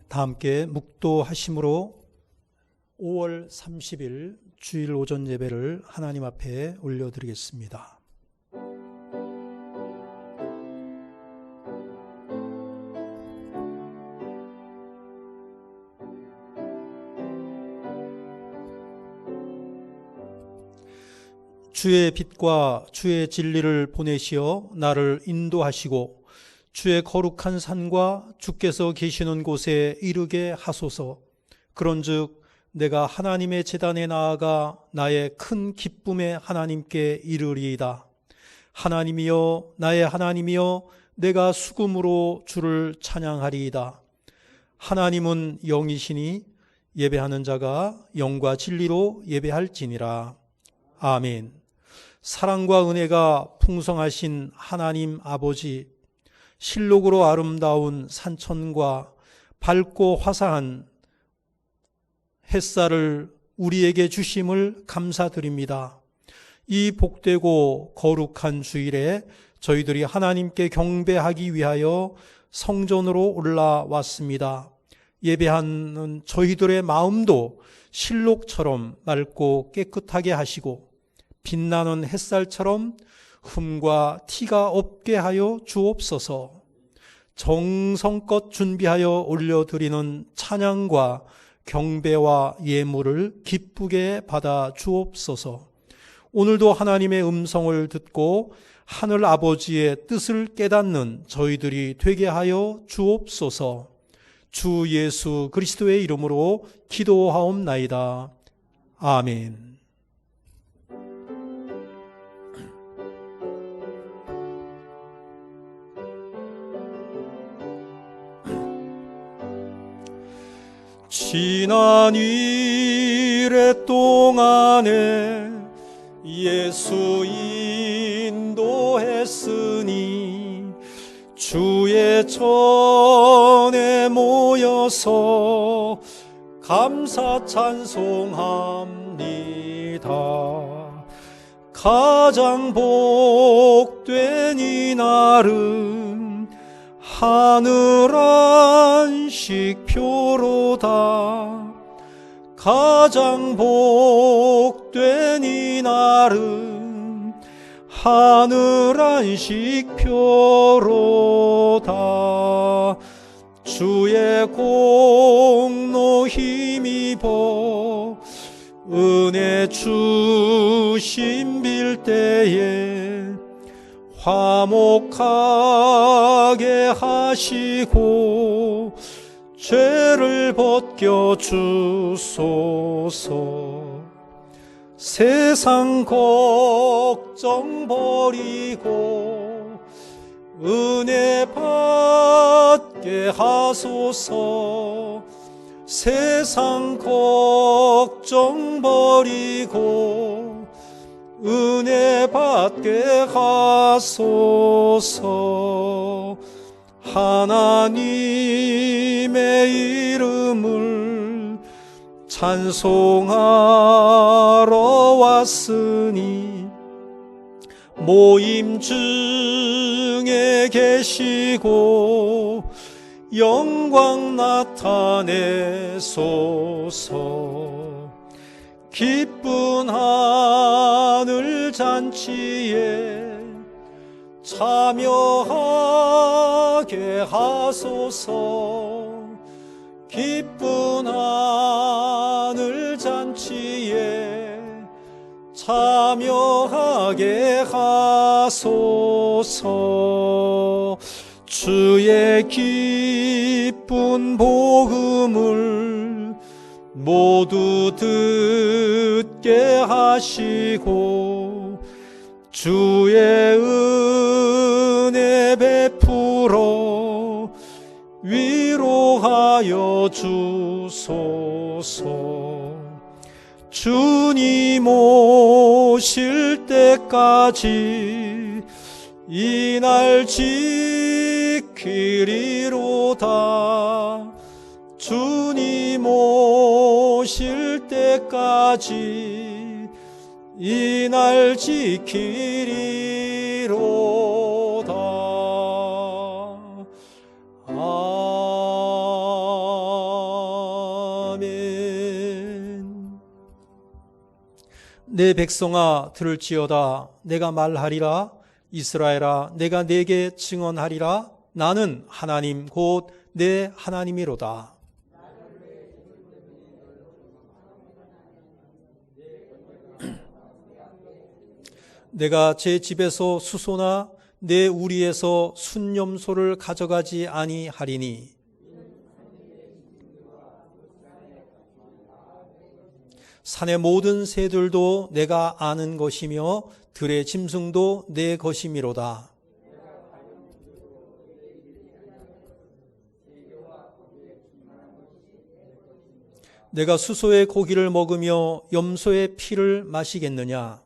다 함께 묵도하심으로 5월 30일 주일 오전 예배를 하나님 앞에 올려드리겠습니다. 주의 빛과 주의 진리를 보내시어 나를 인도하시고 주의 거룩한 산과 주께서 계시는 곳에 이르게 하소서. 그런즉 내가 하나님의 제단에 나아가 나의 큰 기쁨의 하나님께 이르리이다. 하나님이여, 나의 하나님이여, 내가 수금으로 주를 찬양하리이다. 하나님은 영이시니 예배하는 자가 영과 진리로 예배할지니라. 아멘. 사랑과 은혜가 풍성하신 하나님 아버지, 실록으로 아름다운 산천과 밝고 화사한 햇살을 우리에게 주심을 감사드립니다. 이 복되고 거룩한 주일에 저희들이 하나님께 경배하기 위하여 성전으로 올라왔습니다. 예배하는 저희들의 마음도 실록처럼 맑고 깨끗하게 하시고 빛나는 햇살처럼 흠과 티가 없게 하여 주옵소서. 정성껏 준비하여 올려드리는 찬양과 경배와 예물을 기쁘게 받아 주옵소서. 오늘도 하나님의 음성을 듣고 하늘 아버지의 뜻을 깨닫는 저희들이 되게 하여 주옵소서. 주 예수 그리스도의 이름으로 기도하옵나이다. 아멘. 지난 이래 동안에 예수 인도했으니 주의 전에 모여서 감사 찬송합니다. 가장 복된 이 날은 하늘 안식표로다. 가장 복된 이 날은 하늘 안식표로다. 주의 공로 힘입어 은혜 주심 빌 때에 화목하게 하시고 죄를 벗겨 주소서. 세상 걱정 버리고 은혜 받게 하소서. 세상 걱정 버리고 은혜 받게 하소서. 하나님의 이름을 찬송하러 왔으니 모임 중에 계시고 영광 나타내소서. 기쁜 하늘 잔치에 참여하게 하소서. 기쁜 하늘 잔치에 참여하게 하소서. 주의 기쁜 복음을 모두 듣게 하시고 주의 은혜 베풀어 위로하여 주소서. 주님 오실 때까지 이 날 지키리로다. 주님 오실 때까지 이 날 지키리로다. 아멘. 내 백성아 들을지어다. 내가 말하리라. 이스라엘아 내가 네게 증언하리라. 나는 하나님 곧 내 하나님이로다. 내가 제 집에서 수소나 내 우리에서 순염소를 가져가지 아니하리니 산의 모든 새들도 내가 아는 것이며 들의 짐승도 내 것이미로다. 내가 수소의 고기를 먹으며 염소의 피를 마시겠느냐?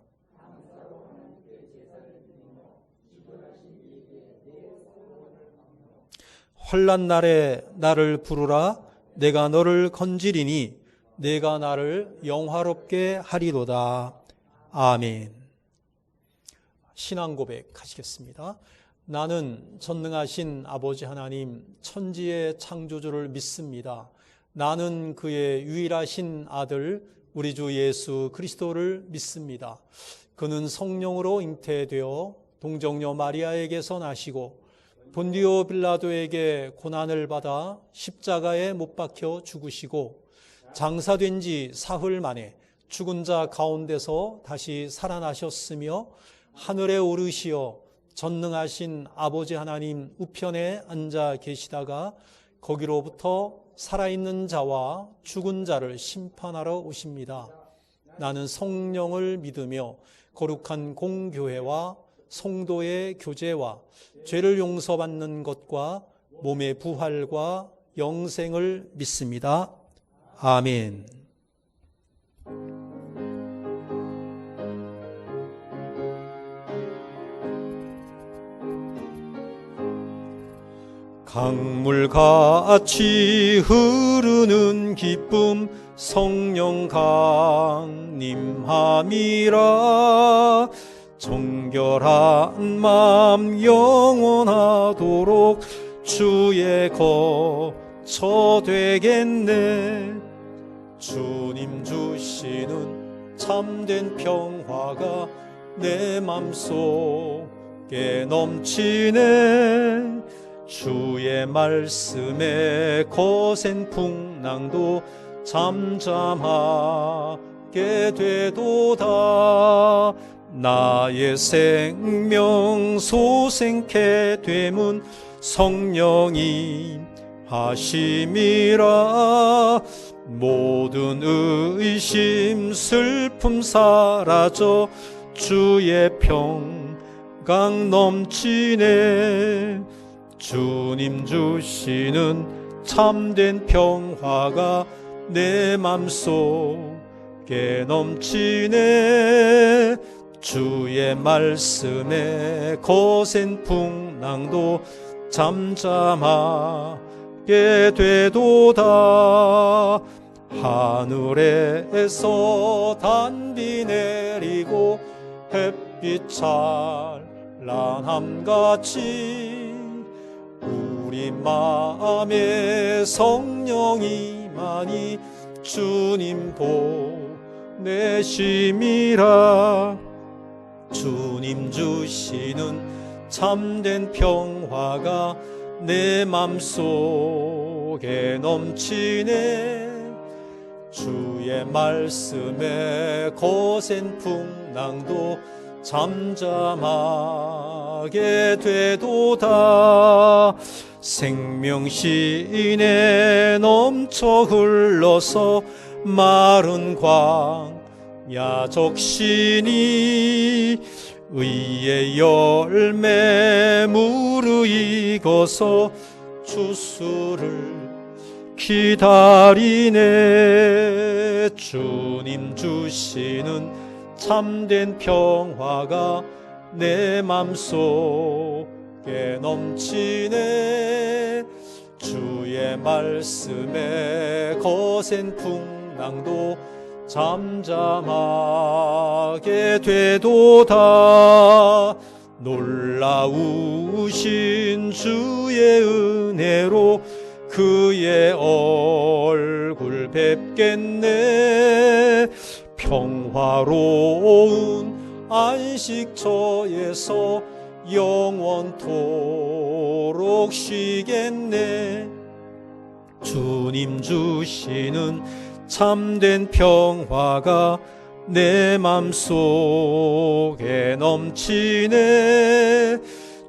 환난 날에 나를 부르라. 내가 너를 건지리니 내가 나를 영화롭게 하리로다. 아멘. 신앙 고백하시겠습니다. 나는 전능하신 아버지 하나님 천지의 창조주를 믿습니다. 나는 그의 유일하신 아들 우리 주 예수 그리스도를 믿습니다. 그는 성령으로 잉태되어 동정녀 마리아에게서 나시고 본디오 빌라도에게 고난을 받아 십자가에 못 박혀 죽으시고 장사된 지 사흘 만에 죽은 자 가운데서 다시 살아나셨으며 하늘에 오르시어 전능하신 아버지 하나님 우편에 앉아 계시다가 거기로부터 살아있는 자와 죽은 자를 심판하러 오십니다. 나는 성령을 믿으며 거룩한 공교회와 성도의 교제와 죄를 용서받는 것과 몸의 부활과 영생을 믿습니다. 아멘. 강물같이 흐르는 기쁨 성령 강림함이라. 정결한 마음 영원하도록 주의 거처 되겠네. 주님 주시는 참된 평화가 내 맘속에 넘치네. 주의 말씀에 거센 풍랑도 잠잠하게 되도다. 나의 생명 소생케 되문 성령이 하심이라. 모든 의심 슬픔 사라져 주의 평강 넘치네. 주님 주시는 참된 평화가 내 맘속에 넘치네. 주의 말씀에 거센 풍랑도 잠잠하게 되도다. 하늘에서 단비 내리고 햇빛 찬란함같이 우리 마음에 성령이 많이 주님 보내심이라. 주님 주시는 참된 평화가 내 맘속에 넘치네. 주의 말씀에 거센 풍랑도 잠잠하게 되도다. 생명시인에 넘쳐 흘러서 마른 광야 적시니 의의 열매 무르익어서 주수를 기다리네. 주님 주시는 참된 평화가 내 맘속에 넘치네. 주의 말씀에 거센 풍랑도 잠잠하게 되도다. 놀라우신 주의 은혜로 그의 얼굴 뵙겠네. 평화로운 안식처에서 영원토록 쉬겠네. 주님 주시는 참된 평화가 내 맘속에 넘치네.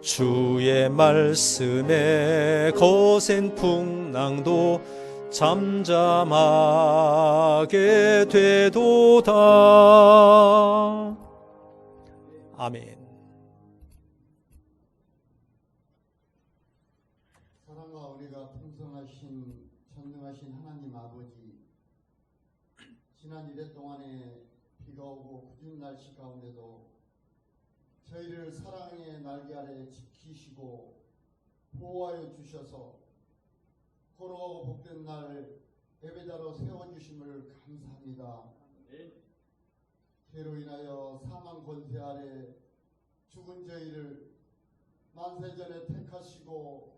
주의 말씀에 거센 풍랑도 잠잠하게 되도다. 아멘. 사랑과 은혜가 풍성하신 전능하신 하나님 아버지, 지난 이래 동안에 비가 오고 굳은 날씨 가운데도 저희를 사랑의 날개 아래 지키시고 보호하여 주셔서 거룩하고 복된 날 예배자로 세워주심을 감사합니다. 죄로 인하여 사망 권세 아래 죽은 저희를 만세전에 택하시고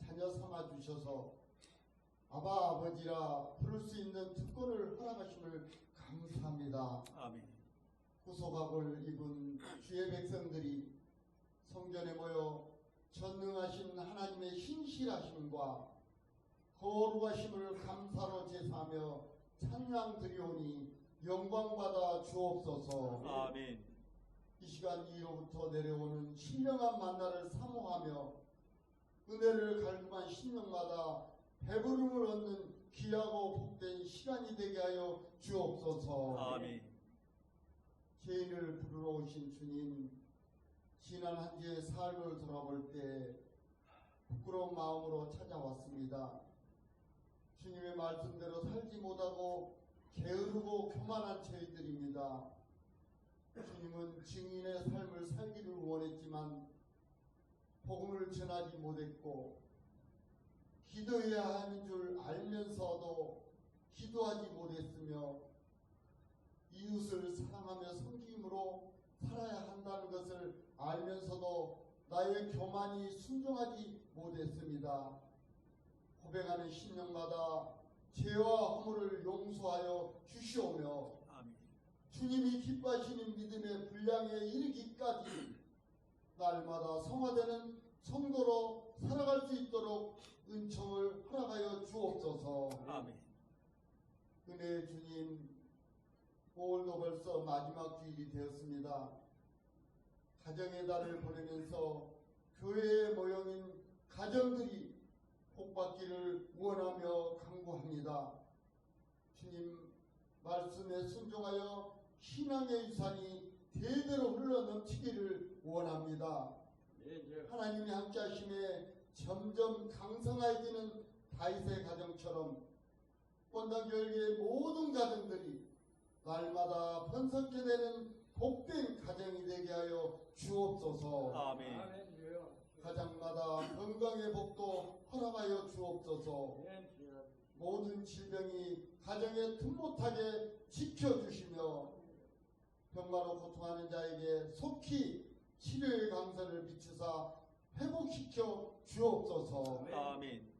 자녀 삼아 주셔서 아바 아버지라 부를 수 있는 특권을 허락하심을 감사합니다. 아멘. 구속학을 입은 주의 백성들이 성전에 모여 전능하신 하나님의 신실하심과 거룩하심을 감사로 제사하며 찬양 드리오니 영광받아 주옵소서. 아멘. 이 시간 위로부터 내려오는 신령한 만나를 사모하며 은혜를 갈구한 심령마다 배부름을 얻는 귀하고 복된 시간이 되게 하여 주옵소서. 아멘. 죄인을 부르러 오신 주님, 지난 한 주의 삶을 돌아볼 때 부끄러운 마음으로 찾아왔습니다. 주님의 말씀대로 살지 못하고 게으르고 교만한 저희들입니다. 주님은 증인의 삶을 살기를 원했지만 복음을 전하지 못했고, 기도해야 하는 줄 알면서도 기도하지 못했으며, 이웃을 사랑하며 섬김으로 살아야 한다는 것을 알면서도 나의 교만이 순종하지 못했습니다. 고백하는 심령마다 죄와 허물을 용서하여 주시오며 주님이 기뻐하시는 믿음의 분량에 이르기까지 날마다 성화되는 성도로 살아갈 수 있도록 은총을 허락하여 주옵소서. 아멘. 은혜의 주님, 오늘도 벌써 마지막 주일이 되었습니다. 가정의 달을 보내면서 교회의 모형인 가정들이 복받기를 원하며 간구합니다. 주님 말씀에 순종하여 신앙의 유산이 대대로 흘러넘치기를 원합니다. 하나님이 함께 하심에 점점 강성해지는 다윗의 가정처럼 본당교회의 모든 가정들이 날마다 번성케 되는 복된 가정이 되게 하여 주옵소서. 아멘. 가정마다 건강의 복도 허락하여 주옵소서. 모든 질병이 가정에 틈못하게 지켜주시며 병마로 고통하는 자에게 속히 치료의 강선을 비추사 회복시켜 주옵소서. 아멘.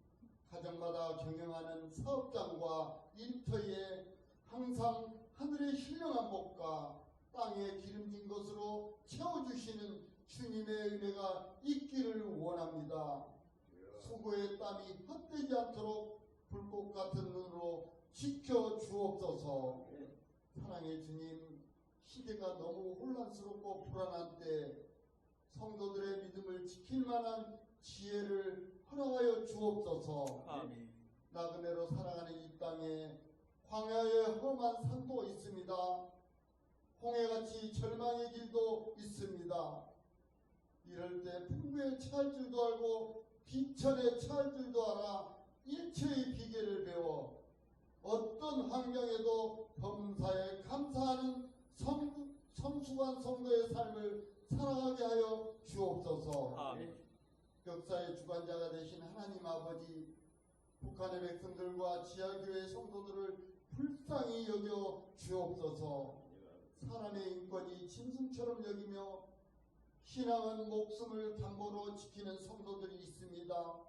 가정마다 경영하는 사업장과 일터에 항상 하늘의 신령한 복과 땅에 기름진 것으로 채워주시는 주님의 은혜가 있기를 원합니다. 수고의 땀이 헛되지 않도록 불꽃 같은 눈으로 지켜 주옵소서. 사랑의 주님, 시대가 너무 혼란스럽고 불안한 때 성도들의 믿음을 지킬 만한 지혜를 허락하여 주옵소서. 아멘. 나그네로 살아가는 이 땅에 광야의 험한 산도 있습니다. 홍해같이 절망의 길도 있습니다. 이럴 때 풍부에 처할 줄도 알고 비천에 처할 줄도 알아 일체의 비결을 배워 어떤 환경에도 범사에 감사하는 성숙한 성도의 삶을 살아가게 하여 주옵소서. 아멘. 역사의 주관자가 되신 하나님 아버지, 북한의 백성들과 지하교회 성도들을 불쌍히 여겨 주옵소서. 사람의 인권이 짐승처럼 여기며 신앙은 목숨을 담보로 지키는 성도들이 있습니다.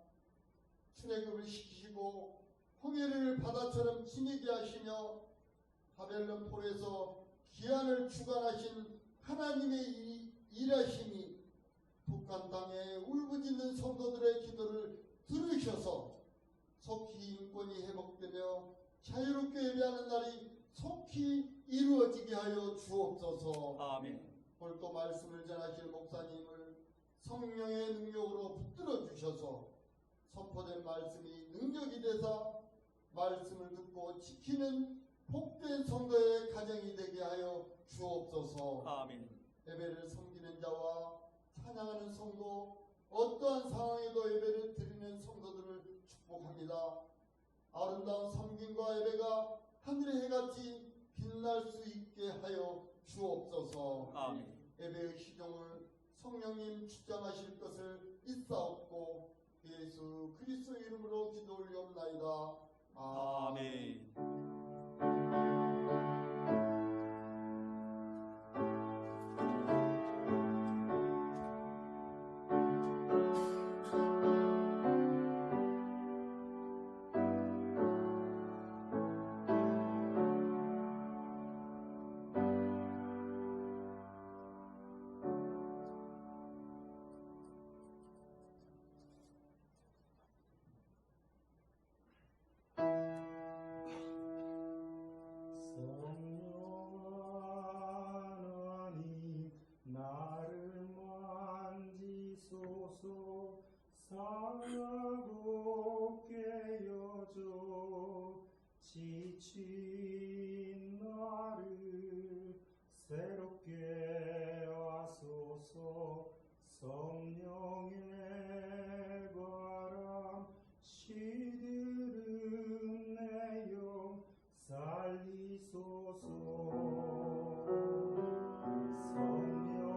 출애굽을 시키시고 홍해를 바다처럼 지니게 하시며 바벨론 폴에서 기한을 주관하신 하나님의 일하심이 북한 땅의 울부짖는 성도들의 기도를 들으셔서 속히 인권이 회복되며 자유롭게 예배하는 날이 속히 이루어지게 하여 주옵소서. 아멘. 오늘 또 말씀을 전하실 목사님을 성령의 능력으로 붙들어 주셔서 선포된 말씀이 능력이 되사 말씀을 듣고 지키는 복된 성도의 가정이 되게 하여 주옵소서. 아멘. 예배를 섬기는 자와 찬양하는 성도, 어떠한 상황에도 예배를 드리는 성도들을 축복합니다. 아름다운 섬김과 예배가 하늘의 해같이 빛날 수 있게 하여 주옵소서. 아멘. 예배의 시종을 성령님 주장하실 것을 있사옵고 예수 그리스도 이름으로 기도 올리옵나이다. 아멘. 하나님 나를 만지소서 상하고 깨어져 지친 나를 새롭게 하소서. 성령의 바람 시들은 내 영 살리소서. 성령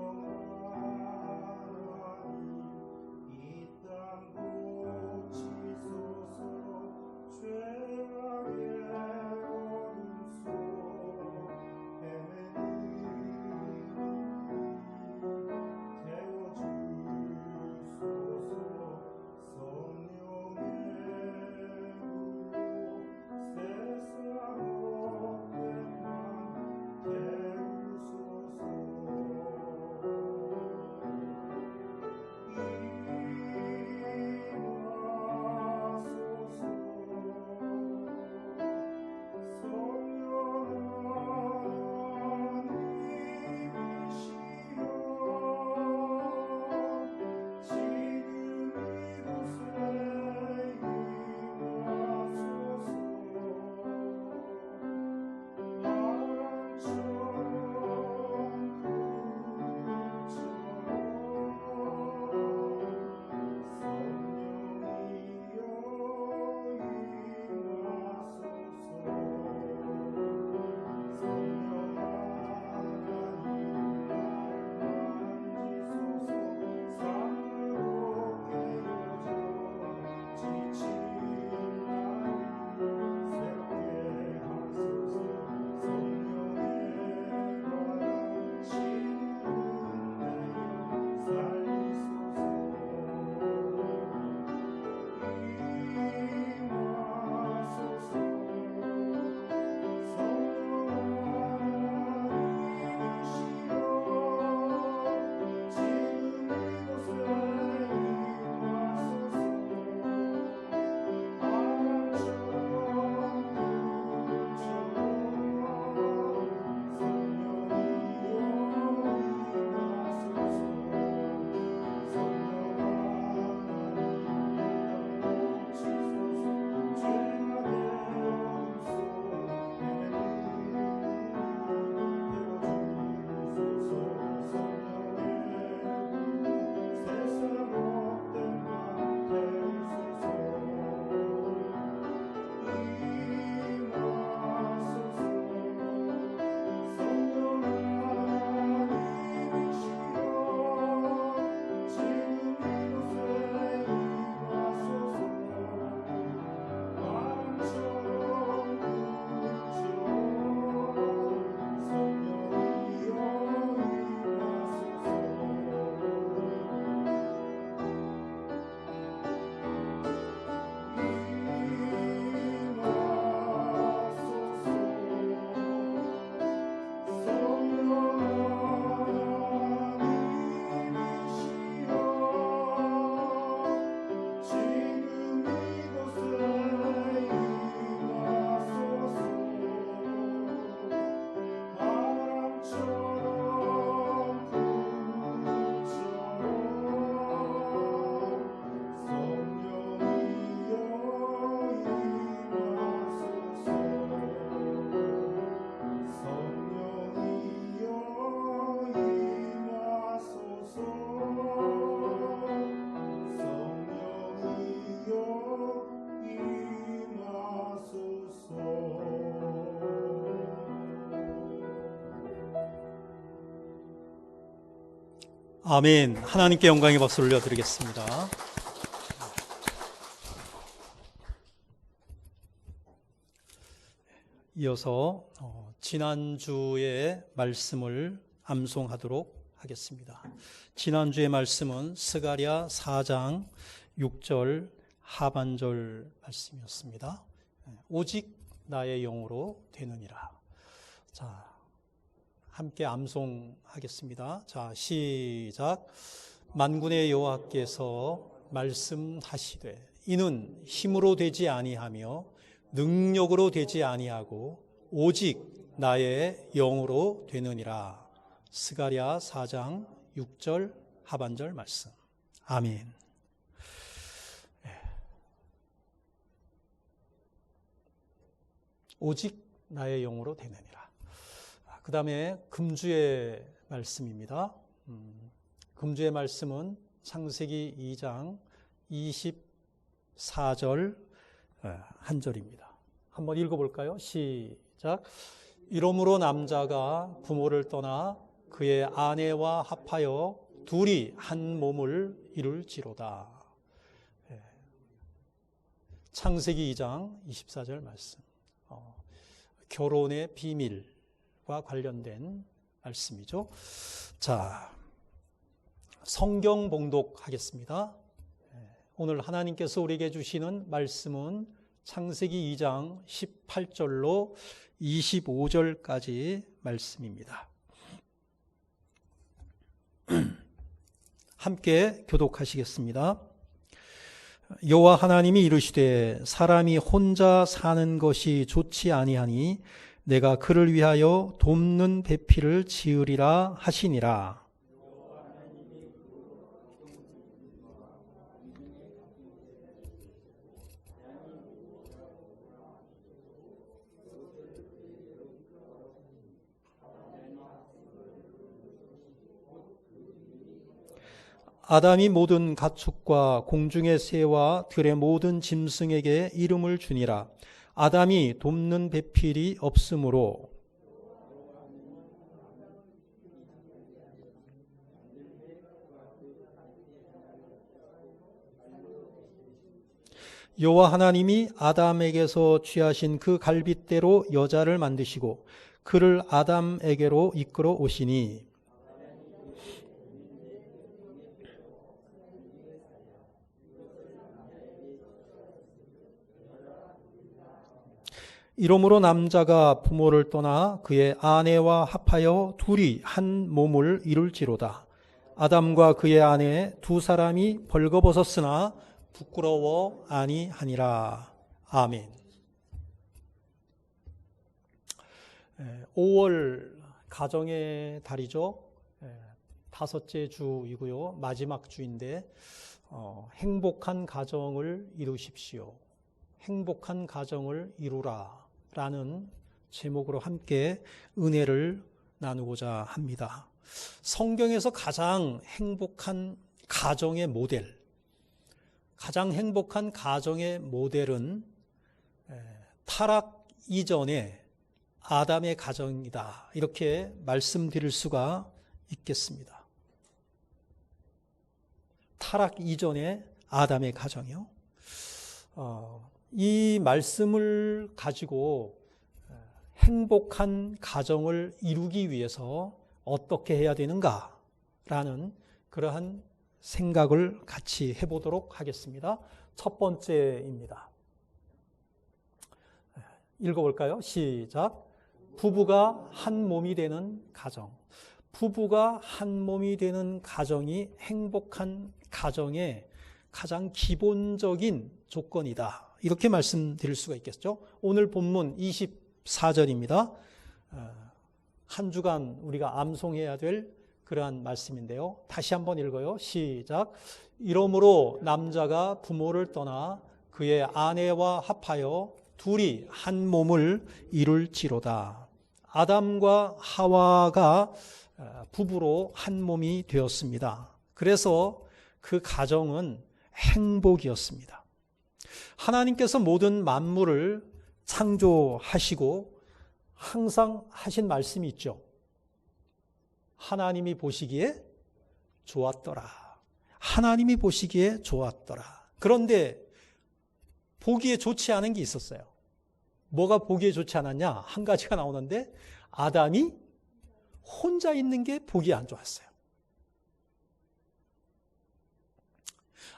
하나님 이 땅 고치소서. 죄악의 어둠 속 헤매는 태워주소서. 아멘. 하나님께 영광의 박수를 올려드리겠습니다. 이어서 지난주의 말씀을 암송하도록 하겠습니다. 지난주의 말씀은 스가랴 4장 6절 하반절 말씀이었습니다. 오직 나의 영으로 되느니라. 자, 함께 암송하겠습니다. 자, 시작. 만군의 여호와께서 말씀하시되 이는 힘으로 되지 아니하며 능력으로 되지 아니하고 오직 나의 영으로 되느니라. 스가랴 4장 6절 하반절 말씀. 아멘. 오직 나의 영으로 되느니라. 그 다음에 금주의 말씀입니다. 금주의 말씀은 창세기 2장 24절 한 절입니다. 한번 읽어볼까요? 시작. 이러므로 남자가 부모를 떠나 그의 아내와 합하여 둘이 한 몸을 이룰지로다. 창세기 2장 24절 말씀. 결혼의 비밀과 관련된 말씀이죠. 자, 성경 봉독하겠습니다. 오늘 하나님께서 우리에게 주시는 말씀은 창세기 2장 18절로 25절까지 말씀입니다. 함께 교독하시겠습니다. 여호와 하나님이 이르시되 사람이 혼자 사는 것이 좋지 아니하니 내가 그를 위하여 돕는 배필을 지으리라 하시니라. 아담이 모든 가축과 공중의 새와 들의 모든 짐승에게 이름을 주니라. 아담이 돕는 배필이 없으므로 여호와 하나님이 아담에게서 취하신 그 갈빗대로 여자를 만드시고 그를 아담에게로 이끌어 오시니 이러므로 남자가 부모를 떠나 그의 아내와 합하여 둘이 한 몸을 이룰지로다. 아담과 그의 아내 두 사람이 벌거벗었으나 부끄러워 아니하니라. 아멘. 5월 가정의 달이죠. 다섯째 주이고요. 마지막 주인데 행복한 가정을 이루십시오. 행복한 가정을 이루라. 라는 제목으로 함께 은혜를 나누고자 합니다. 성경에서 가장 행복한 가정의 모델, 가장 행복한 가정의 모델은 타락 이전의 아담의 가정이다. 이렇게 말씀드릴 수가 있겠습니다. 타락 이전의 아담의 가정이요. 이 말씀을 가지고 행복한 가정을 이루기 위해서 어떻게 해야 되는가라는 그러한 생각을 같이 해보도록 하겠습니다. 첫 번째입니다. 읽어볼까요? 시작. 부부가 한 몸이 되는 가정. 부부가 한 몸이 되는 가정이 행복한 가정의 가장 기본적인 조건이다. 이렇게 말씀드릴 수가 있겠죠. 오늘 본문 24절입니다. 한 주간 우리가 암송해야 될 그러한 말씀인데요. 다시 한번 읽어요. 시작. 이러므로 남자가 부모를 떠나 그의 아내와 합하여 둘이 한 몸을 이룰지로다. 아담과 하와가 부부로 한 몸이 되었습니다. 그래서 그 가정은 행복이었습니다. 하나님께서 모든 만물을 창조하시고 항상 하신 말씀이 있죠. 하나님이 보시기에 좋았더라. 하나님이 보시기에 좋았더라. 그런데 보기에 좋지 않은 게 있었어요. 뭐가 보기에 좋지 않았냐? 한 가지가 나오는데 아담이 혼자 있는 게 보기에 안 좋았어요.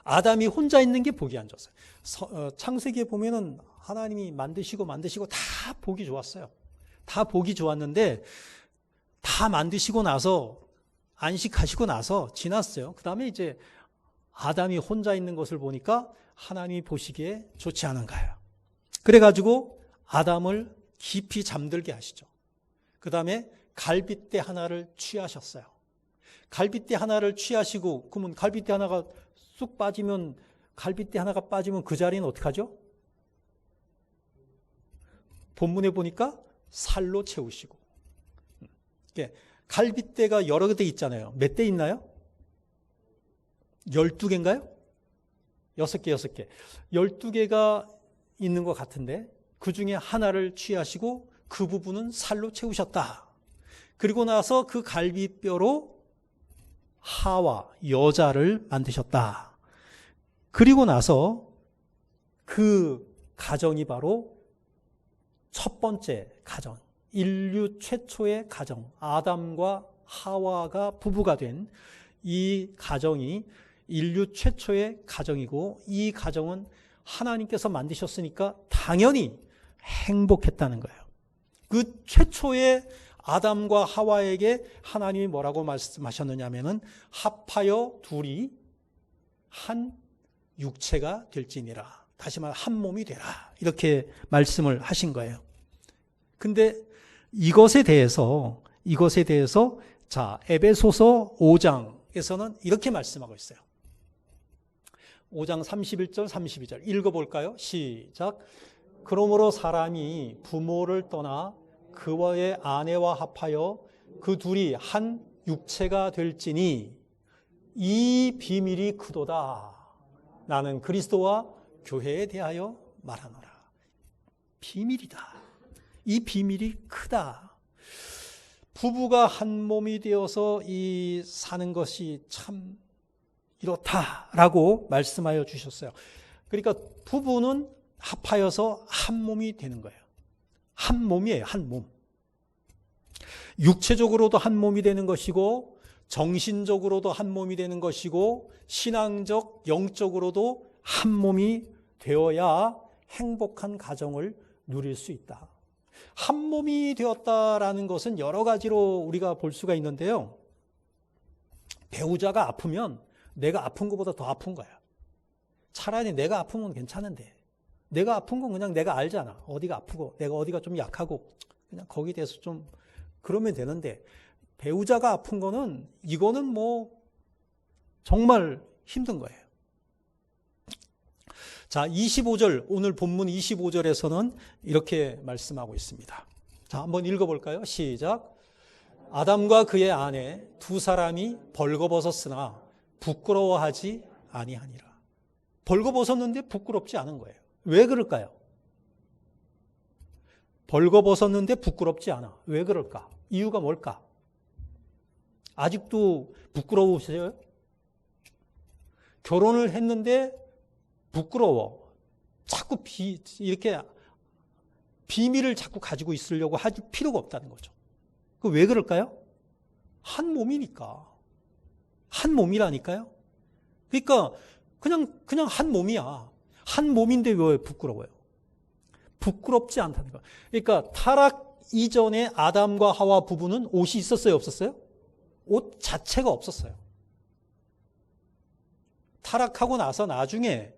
아담이 혼자 있는 게 보기 안 좋았어요. 창세기에 보면은 하나님이 만드시고 다 보기 좋았어요. 다 보기 좋았는데 다 만드시고 나서 안식하시고 나서 지났어요. 그 다음에 이제 아담이 혼자 있는 것을 보니까 하나님이 보시기에 좋지 않은 거예요. 그래가지고 아담을 깊이 잠들게 하시죠. 그 다음에 갈빗대 하나를 취하셨어요. 갈빗대 하나를 취하시고 그러면 갈빗대 하나가 쑥 빠지면 갈빗대 하나가 빠지면 그 자리는 어떻게 하죠? 본문에 보니까 살로 채우시고. 갈빗대가 여러 대 있잖아요. 몇 대 있나요? 12개인가요? 6개. 12개가 있는 것 같은데 그 중에 하나를 취하시고 그 부분은 살로 채우셨다. 그리고 나서 그 갈빗뼈로 하와, 여자를 만드셨다. 그리고 나서 그 가정이 바로 첫 번째 가정, 인류 최초의 가정, 아담과 하와가 부부가 된 이 가정이 인류 최초의 가정이고 이 가정은 하나님께서 만드셨으니까 당연히 행복했다는 거예요. 그 최초의 아담과 하와에게 하나님이 뭐라고 말씀하셨느냐 하면은 합하여 둘이 한 육체가 될지니라. 다시 말해 한 몸이 되라. 이렇게 말씀을 하신 거예요. 근데 이것에 대해서 자, 에베소서 5장에서는 이렇게 말씀하고 있어요. 5장 31절 32절 읽어볼까요? 시작. 그러므로 사람이 부모를 떠나 그와의 아내와 합하여 그 둘이 한 육체가 될지니 이 비밀이 크도다. 나는 그리스도와 교회에 대하여 말하노라. 비밀이다. 이 비밀이 크다. 부부가 한 몸이 되어서 이 사는 것이 참 이렇다라고 말씀하여 주셨어요. 그러니까 부부는 합하여서 한 몸이 되는 거예요. 한 몸이에요. 한 몸. 육체적으로도 한 몸이 되는 것이고 정신적으로도 한 몸이 되는 것이고 신앙적, 영적으로도 한 몸이 되어야 행복한 가정을 누릴 수 있다. 한 몸이 되었다라는 것은 여러 가지로 우리가 볼 수가 있는데요. 배우자가 아프면 내가 아픈 것보다 더 아픈 거야. 차라리 내가 아프면 괜찮은데 내가 아픈 건 그냥 내가 알잖아. 어디가 아프고 내가 어디가 좀 약하고 그냥 거기에 대해서 좀 그러면 되는데 배우자가 아픈 거는 이거는 뭐 정말 힘든 거예요. 자, 25절, 오늘 본문 25절에서는 이렇게 말씀하고 있습니다. 자, 한번 읽어볼까요? 시작. 아담과 그의 아내 두 사람이 벌거벗었으나 부끄러워하지 아니하니라. 벌거벗었는데 부끄럽지 않은 거예요. 왜 그럴까요? 벌거벗었는데 부끄럽지 않아. 왜 그럴까? 이유가 뭘까? 아직도 부끄러우세요? 결혼을 했는데 부끄러워. 자꾸 이렇게 비밀을 자꾸 가지고 있으려고 할 필요가 없다는 거죠. 그 왜 그럴까요? 한 몸이니까. 한 몸이라니까요. 그러니까 그냥 한 몸이야. 한 몸인데 왜 부끄러워요? 부끄럽지 않다는 거예요. 그러니까 타락 이전에 아담과 하와 부부는 옷이 있었어요, 없었어요? 옷 자체가 없었어요. 타락하고 나서 나중에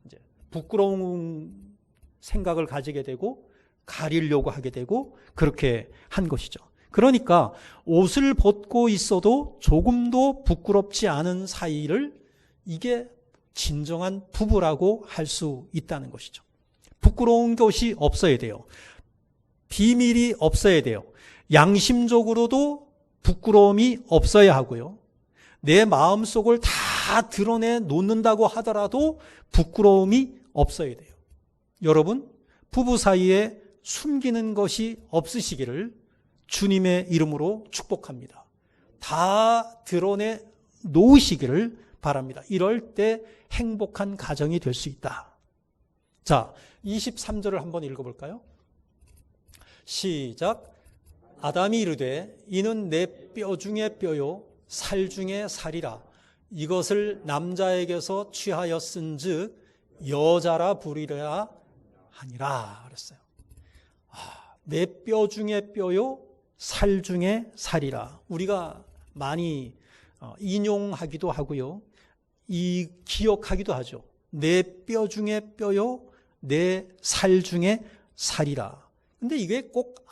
이제 부끄러운 생각을 가지게 되고 가리려고 하게 되고 그렇게 한 것이죠. 그러니까 옷을 벗고 있어도 조금도 부끄럽지 않은 사이를 이게 진정한 부부라고 할 수 있다는 것이죠. 부끄러운 것이 없어야 돼요. 비밀이 없어야 돼요. 양심적으로도 부끄러움이 없어야 하고요. 내 마음속을 다 드러내 놓는다고 하더라도 부끄러움이 없어야 돼요. 여러분, 부부 사이에 숨기는 것이 없으시기를 주님의 이름으로 축복합니다. 다 드러내 놓으시기를 바랍니다. 이럴 때 행복한 가정이 될 수 있다. 자, 23절을 한번 읽어볼까요? 시작. 아담이 이르되 이는 내 뼈 중에 뼈요 살 중에 살이라. 이것을 남자에게서 취하였은즉 여자라 부리라 하니라. 그랬어요. 내 뼈 중에 뼈요 살 중에 살이라. 우리가 많이 인용하기도 하고요. 이 기억하기도 하죠. 내 뼈 중에 뼈요 내 살 중에 살이라. 근데 이게 꼭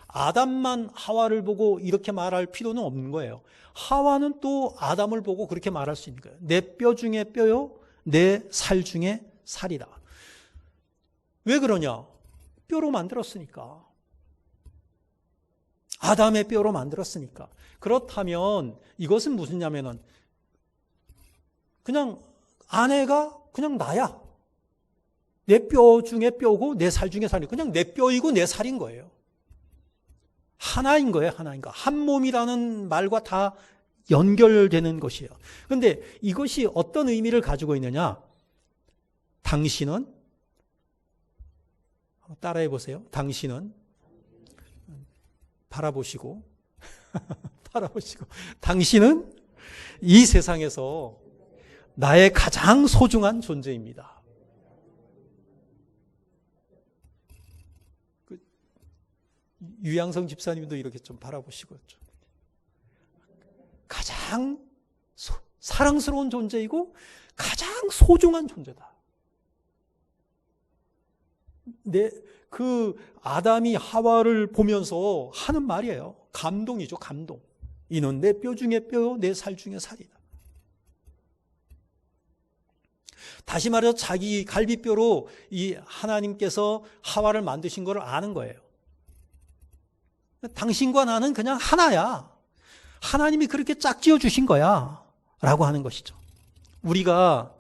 아담만 하와를 보고 이렇게 말할 필요는 없는 거예요. 하와는 또 아담을 보고 그렇게 말할 수 있는 거예요. 내 뼈 중에 뼈요 내 살 중에 살이라. 왜 그러냐? 뼈로 만들었으니까. 아담의 뼈로 만들었으니까. 그렇다면 이것은 무슨냐면은 그냥 아내가 그냥 나야. 내 뼈 중에 뼈고 내 살 중에 살이. 그냥 내 뼈이고 내 살인 거예요. 하나인 거예요. 하나인 거. 한 몸이라는 말과 다 연결되는 것이에요. 그런데 이것이 어떤 의미를 가지고 있느냐? 당신은 따라해 보세요. 당신은 바라보시고 당신은 이 세상에서 나의 가장 소중한 존재입니다. 유양성 집사님도 이렇게 좀 바라보시고 가장 사랑스러운 존재이고 가장 소중한 존재다. 그 아담이 하와를 보면서 하는 말이에요. 감동이죠, 감동. 이는 내 뼈 중에 뼈요, 내 살 중에 살이다. 다시 말해서 자기 갈비뼈로 이 하나님께서 하와를 만드신 것을 아는 거예요. 당신과 나는 그냥 하나야. 하나님이 그렇게 짝지어 주신 거야. 라고 하는 것이죠. 우리가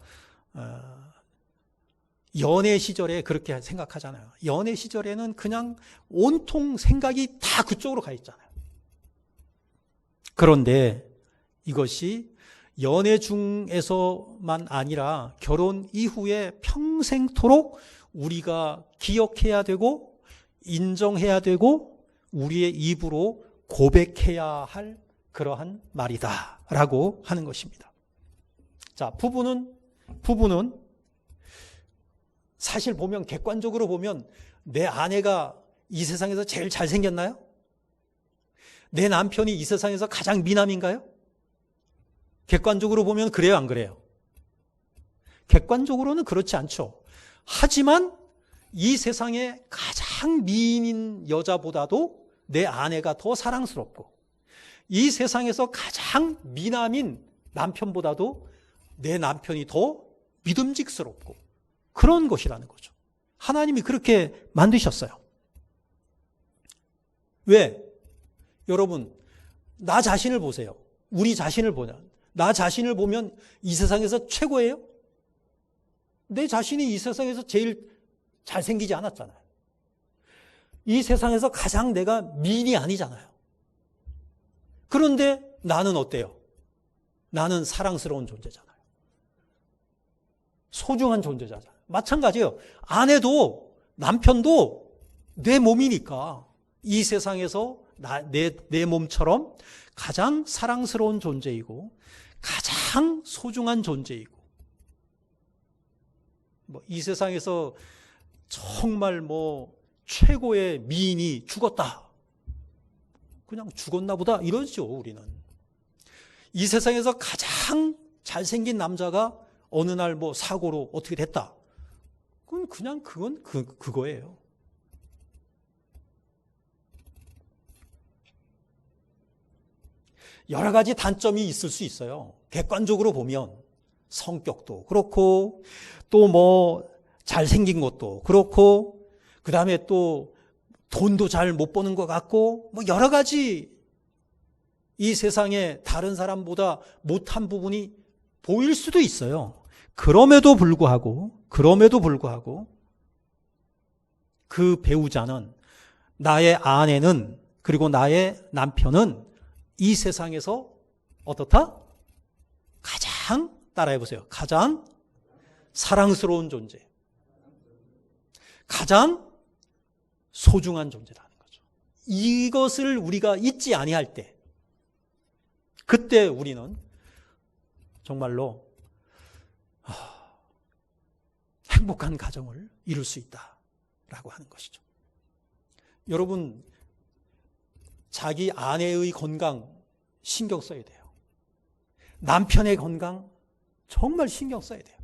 연애 시절에 그렇게 생각하잖아요. 연애 시절에는 그냥 온통 생각이 다 그쪽으로 가 있잖아요. 그런데 이것이 연애 중에서만 아니라 결혼 이후에 평생토록 우리가 기억해야 되고 인정해야 되고 우리의 입으로 고백해야 할 그러한 말이다 라고 하는 것입니다. 자, 부부는 사실 보면 객관적으로 보면 내 아내가 이 세상에서 제일 잘생겼나요? 내 남편이 이 세상에서 가장 미남인가요? 객관적으로 보면 그래요, 안 그래요? 객관적으로는 그렇지 않죠. 하지만 이 세상에 가장 미인인 여자보다도 내 아내가 더 사랑스럽고 이 세상에서 가장 미남인 남편보다도 내 남편이 더 믿음직스럽고 그런 것이라는 거죠. 하나님이 그렇게 만드셨어요. 왜? 여러분, 나 자신을 보세요. 우리 자신을 보냐? 나 자신을 보면 이 세상에서 최고예요? 내 자신이 이 세상에서 제일 잘생기지 않았잖아요. 이 세상에서 가장 내가 미인이 아니잖아요. 그런데 나는 어때요? 나는 사랑스러운 존재잖아요. 소중한 존재잖아요. 마찬가지예요. 아내도 남편도 내 몸이니까 이 세상에서 내 몸처럼 가장 사랑스러운 존재이고 가장 소중한 존재이고 이 세상에서 정말 최고의 미인이 죽었다. 그냥 죽었나 보다 이러죠, 우리는. 이 세상에서 가장 잘생긴 남자가 어느 날 사고로 어떻게 됐다. 그건 그거예요. 여러 가지 단점이 있을 수 있어요. 객관적으로 보면 성격도 그렇고 또 잘생긴 것도 그렇고 그다음에 또 돈도 잘 못 버는 것 같고 여러 가지 이 세상에 다른 사람보다 못한 부분이 보일 수도 있어요. 그럼에도 불구하고 그 배우자는 나의 아내는 그리고 나의 남편은 이 세상에서 어떻다? 가장, 따라해보세요. 가장 사랑스러운 존재. 가장 소중한 존재라는 거죠. 이것을 우리가 잊지 아니할 때, 그때 우리는 정말로 행복한 가정을 이룰 수 있다라고 하는 것이죠. 여러분, 자기 아내의 건강 신경 써야 돼요. 남편의 건강 정말 신경 써야 돼요.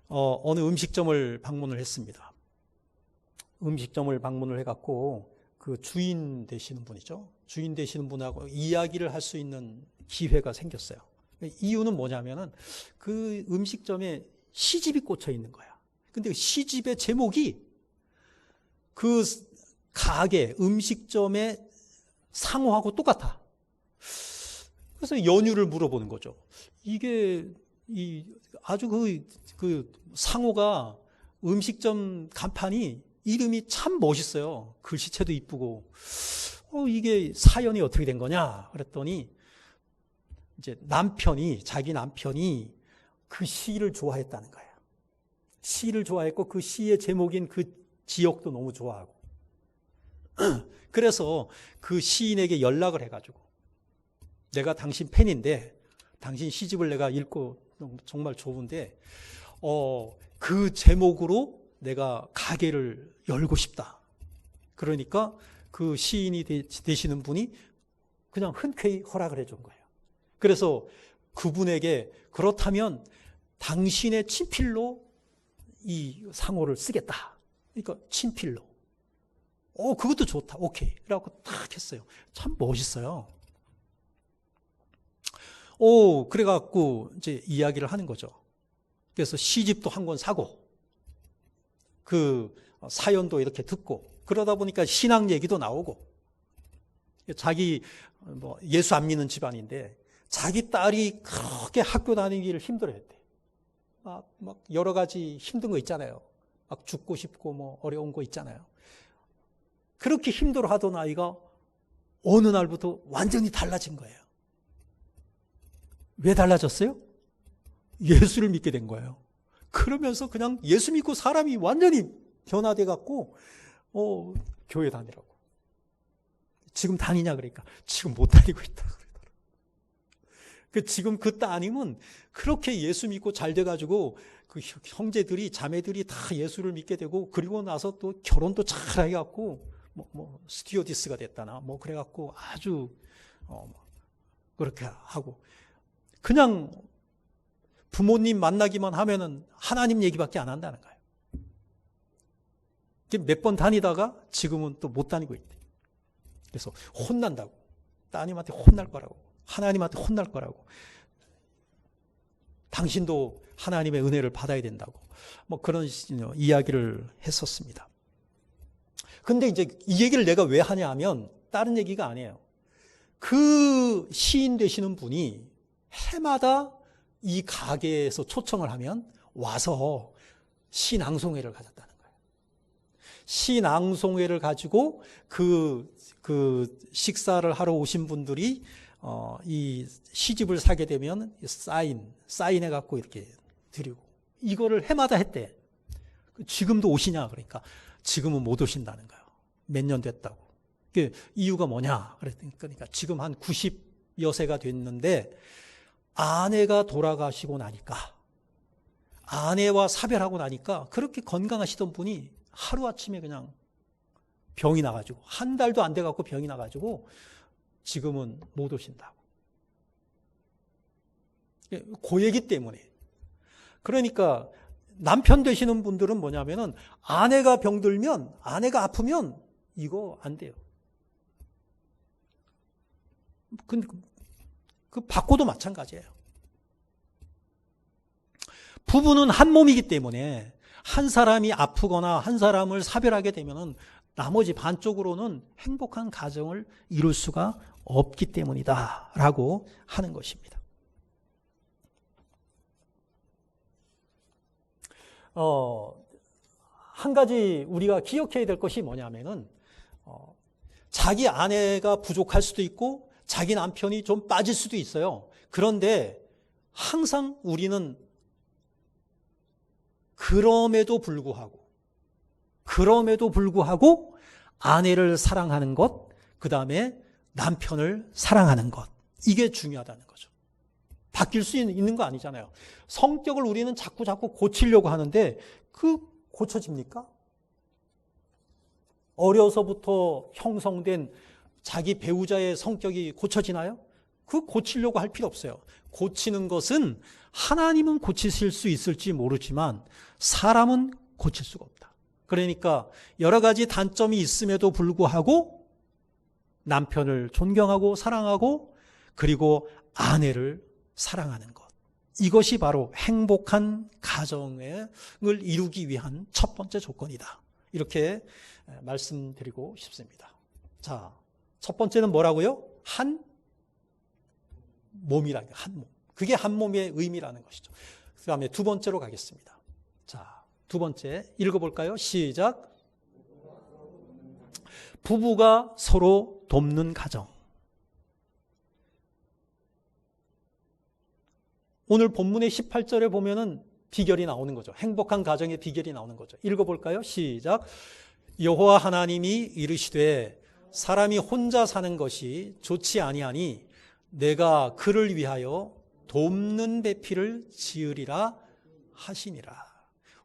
어느 음식점을 방문을 했습니다. 음식점을 방문을 해갖고 그 주인 되시는 분이죠. 주인 되시는 분하고 이야기를 할 수 있는 기회가 생겼어요. 이유는 뭐냐면은 그 음식점에 시집이 꽂혀 있는 거야. 근데 그 시집의 제목이 그 가게, 음식점의 상호하고 똑같아. 그래서 연유를 물어보는 거죠. 이게 아주 그 상호가 음식점 간판이 이름이 참 멋있어요. 글씨체도 이쁘고. 이게 사연이 어떻게 된 거냐? 그랬더니 이제 자기 남편이 그 시를 좋아했다는 거예요. 시를 좋아했고 그 시의 제목인 그 지역도 너무 좋아하고. 그래서 그 시인에게 연락을 해가지고 내가 당신 팬인데 당신 시집을 내가 읽고 정말 좋은데 그 제목으로 내가 가게를 열고 싶다. 그러니까 그 시인이 되시는 분이 그냥 흔쾌히 허락을 해준 거예요. 그래서 그분에게 그렇다면 당신의 친필로 이 상호를 쓰겠다. 그러니까 친필로. 그것도 좋다. 오케이. 그래갖고 딱 했어요. 참 멋있어요. 그래갖고 이제 이야기를 하는 거죠. 그래서 시집도 한 권 사고, 그 사연도 이렇게 듣고, 그러다 보니까 신앙 얘기도 나오고, 자기 예수 안 믿는 집안인데, 자기 딸이 그렇게 학교 다니기를 힘들어 했대. 막 여러 가지 힘든 거 있잖아요. 막 죽고 싶고 어려운 거 있잖아요. 그렇게 힘들어 하던 아이가 어느 날부터 완전히 달라진 거예요. 왜 달라졌어요? 예수를 믿게 된 거예요. 그러면서 그냥 예수 믿고 사람이 완전히 변화돼 갖고 교회 다니라고. 지금 다니냐 그러니까 지금 못 다니고 있다 그러더라고요. 지금 그 따님은 그렇게 예수 믿고 잘 돼가지고 그 형제들이 자매들이 다 예수를 믿게 되고 그리고 나서 또 결혼도 잘 해갖고 스튜어디스가 됐다나 그래갖고 아주 그렇게 하고 그냥 부모님 만나기만 하면은 하나님 얘기밖에 안 한다는 거예요. 몇 번 다니다가 지금은 또 못 다니고 있대. 그래서 혼난다고. 따님한테 혼날 거라고. 하나님한테 혼날 거라고. 당신도 하나님의 은혜를 받아야 된다고. 그런 이야기를 했었습니다. 근데 이제 이 얘기를 내가 왜 하냐 하면 다른 얘기가 아니에요. 그 시인 되시는 분이 해마다 이 가게에서 초청을 하면 와서 시낭송회를 가졌다는 거예요. 시낭송회를 가지고 그 식사를 하러 오신 분들이 이 시집을 사게 되면 사인해 갖고 이렇게 드리고 이거를 해마다 했대. 지금도 오시냐 그러니까 지금은 못 오신다는 거예요. 몇 년 됐다고. 이유가 뭐냐 그러니까 지금 한 90여 세가 됐는데 아내가 돌아가시고 나니까 아내와 사별하고 나니까 그렇게 건강하시던 분이 하루아침에 그냥 병이 나가지고 한 달도 안 돼갖고 병이 나가지고 지금은 못 오신다고. 그 얘기 때문에. 그러니까 남편 되시는 분들은 뭐냐면은 아내가 병들면 아내가 아프면 이거 안 돼요. 근데 그 바꿔도 마찬가지예요. 부부는 한 몸이기 때문에 한 사람이 아프거나 한 사람을 사별하게 되면은 나머지 반쪽으로는 행복한 가정을 이룰 수가 없기 때문이다라고 하는 것입니다. 한 가지 우리가 기억해야 될 것이 뭐냐면은 자기 아내가 부족할 수도 있고 자기 남편이 좀 빠질 수도 있어요. 그런데 항상 우리는 그럼에도 불구하고 아내를 사랑하는 것, 그 다음에 남편을 사랑하는 것, 이게 중요하다는 거죠. 바뀔 수 있는 거 아니잖아요. 성격을 우리는 자꾸 고치려고 하는데 고쳐집니까? 어려서부터 형성된 자기 배우자의 성격이 고쳐지나요? 고치려고 할 필요 없어요. 고치는 것은 하나님은 고치실 수 있을지 모르지만 사람은 고칠 수가 없다. 그러니까 여러 가지 단점이 있음에도 불구하고 남편을 존경하고 사랑하고 그리고 아내를 사랑하는 것. 이것이 바로 행복한 가정을 이루기 위한 첫 번째 조건이다. 이렇게 말씀드리고 싶습니다. 자, 첫 번째는 뭐라고요? 한 몸이라는 거예요. 한 몸. 그게 한 몸의 의미라는 것이죠. 그 다음에 두 번째로 가겠습니다. 자, 두 번째 읽어볼까요? 시작. 부부가 서로 돕는 가정. 오늘 본문의 18절에 보면은 비결이 나오는 거죠. 행복한 가정의 비결이 나오는 거죠. 읽어볼까요? 시작. 여호와 하나님이 이르시되 사람이 혼자 사는 것이 좋지 아니하니 내가 그를 위하여 돕는 배필을 지으리라 하시니라.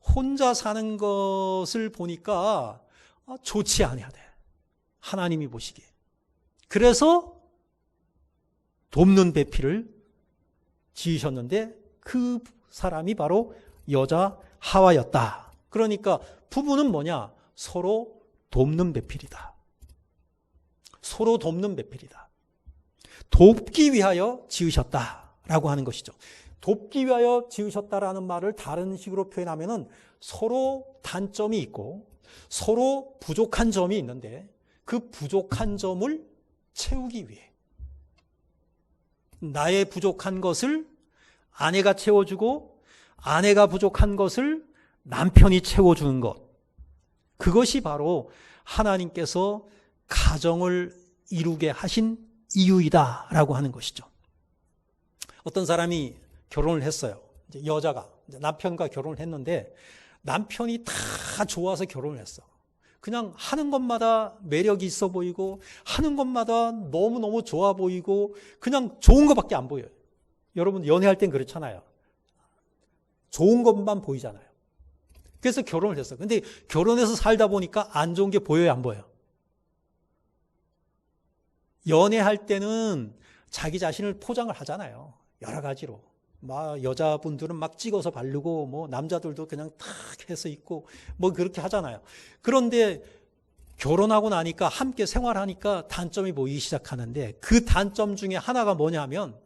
혼자 사는 것을 보니까 좋지 아니하대. 하나님이 보시기에. 그래서 돕는 배필을 지으셨는데 그 사람이 바로 여자 하와였다. 그러니까 부부는 뭐냐? 서로 돕는 배필이다. 서로 돕는 배필이다. 돕기 위하여 지으셨다라고 하는 것이죠. 돕기 위하여 지으셨다라는 말을 다른 식으로 표현하면은 서로 단점이 있고 서로 부족한 점이 있는데 그 부족한 점을 채우기 위해 나의 부족한 것을 아내가 채워주고 아내가 부족한 것을 남편이 채워주는 것. 그것이 바로 하나님께서 가정을 이루게 하신 이유이다라고 하는 것이죠. 어떤 사람이 결혼을 했어요. 이제 여자가 남편과 결혼을 했는데 남편이 다 좋아서 결혼을 했어. 그냥 하는 것마다 매력이 있어 보이고 하는 것마다 너무너무 좋아 보이고 그냥 좋은 것밖에 안 보여요. 여러분 연애할 땐 그렇잖아요. 좋은 것만 보이잖아요. 그래서 결혼을 했어. 근데 결혼해서 살다 보니까 안 좋은 게 보여요, 안 보여요? 연애할 때는 자기 자신을 포장을 하잖아요. 여러 가지로. 막 여자분들은 막 찍어서 바르고 뭐 남자들도 그냥 탁 해서 입고 뭐 그렇게 하잖아요. 그런데 결혼하고 나니까 함께 생활하니까 단점이 보이기 시작하는데 그 단점 중에 하나가 뭐냐면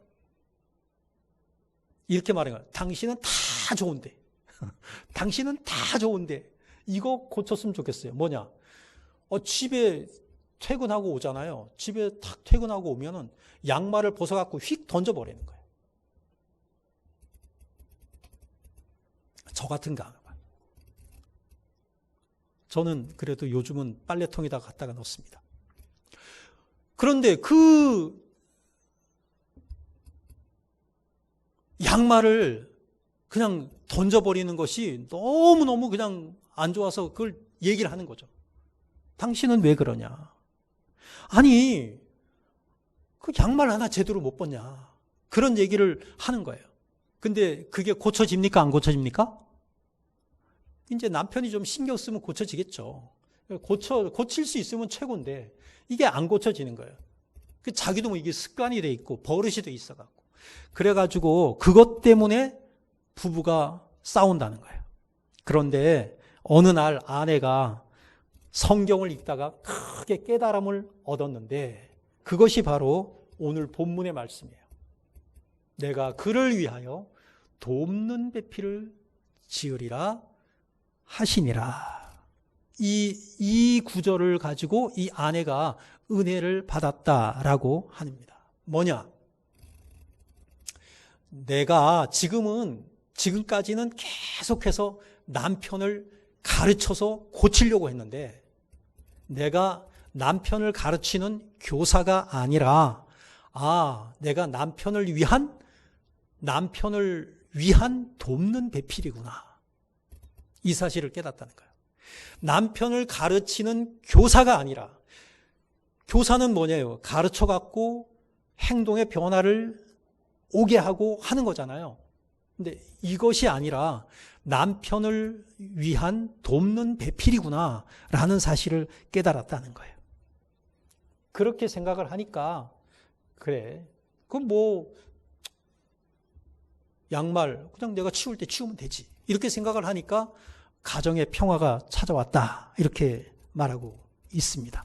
이렇게 말해요. 당신은 다 좋은데 당신은 다 좋은데 이거 고쳤으면 좋겠어요. 뭐냐? 집에 퇴근하고 오잖아요. 집에 탁 퇴근하고 오면은 양말을 벗어갖고 휙 던져버리는 거예요. 저 같은가? 저는 그래도 요즘은 빨래통에다 갖다가 넣습니다. 그런데 그 양말을 그냥 던져버리는 것이 너무너무 그냥 안 좋아서 그걸 얘기를 하는 거죠. 당신은 왜 그러냐? 아니, 그 양말 하나 제대로 못 벗냐? 그런 얘기를 하는 거예요. 근데 그게 고쳐집니까? 안 고쳐집니까? 이제 남편이 좀 신경 쓰면 고쳐지겠죠. 고칠 수 있으면 최고인데 이게 안 고쳐지는 거예요. 자기도 뭐 이게 습관이 돼 있고 버릇이 돼 있어갖고. 그래가지고 그것 때문에 부부가 싸운다는 거예요. 그런데 어느 날 아내가 성경을 읽다가 크게 깨달음을 얻었는데 그것이 바로 오늘 본문의 말씀이에요. 내가 그를 위하여 돕는 배필을 지으리라 하시니라. 이 구절을 가지고 이 아내가 은혜를 받았다라고 합니다. 뭐냐? 내가 지금까지는 계속해서 남편을 가르쳐서 고치려고 했는데 내가 남편을 가르치는 교사가 아니라 내가 남편을 위한 돕는 배필이구나. 이 사실을 깨닫다는 거예요. 남편을 가르치는 교사가 아니라, 교사는 뭐냐요? 가르쳐갖고 행동의 변화를 오게 하고 하는 거잖아요. 근데 이것이 아니라 남편을 위한 돕는 배필이구나 라는 사실을 깨달았다는 거예요. 그렇게 생각을 하니까 그래, 그럼 뭐 양말 그냥 내가 치울 때 치우면 되지, 이렇게 생각을 하니까 가정의 평화가 찾아왔다, 이렇게 말하고 있습니다.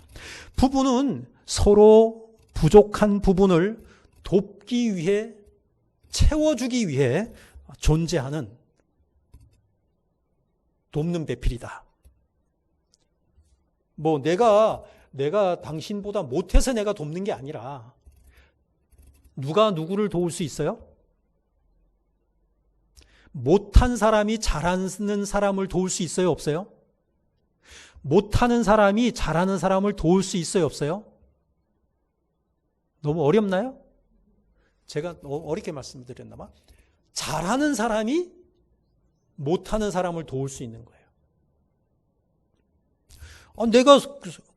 부부는 서로 부족한 부분을 돕기 위해, 채워주기 위해 존재하는 돕는 배필이다. 뭐 내가 당신보다 못해서 내가 돕는 게 아니라, 누가 누구를 도울 수 있어요? 못한 사람이 잘하는 사람을 도울 수 있어요, 없어요? 못하는 사람이 잘하는 사람을 도울 수 있어요, 없어요? 너무 어렵나요? 제가 어렵게 말씀드렸나 봐. 잘하는 사람이 못하는 사람을 도울 수 있는 거예요. 내가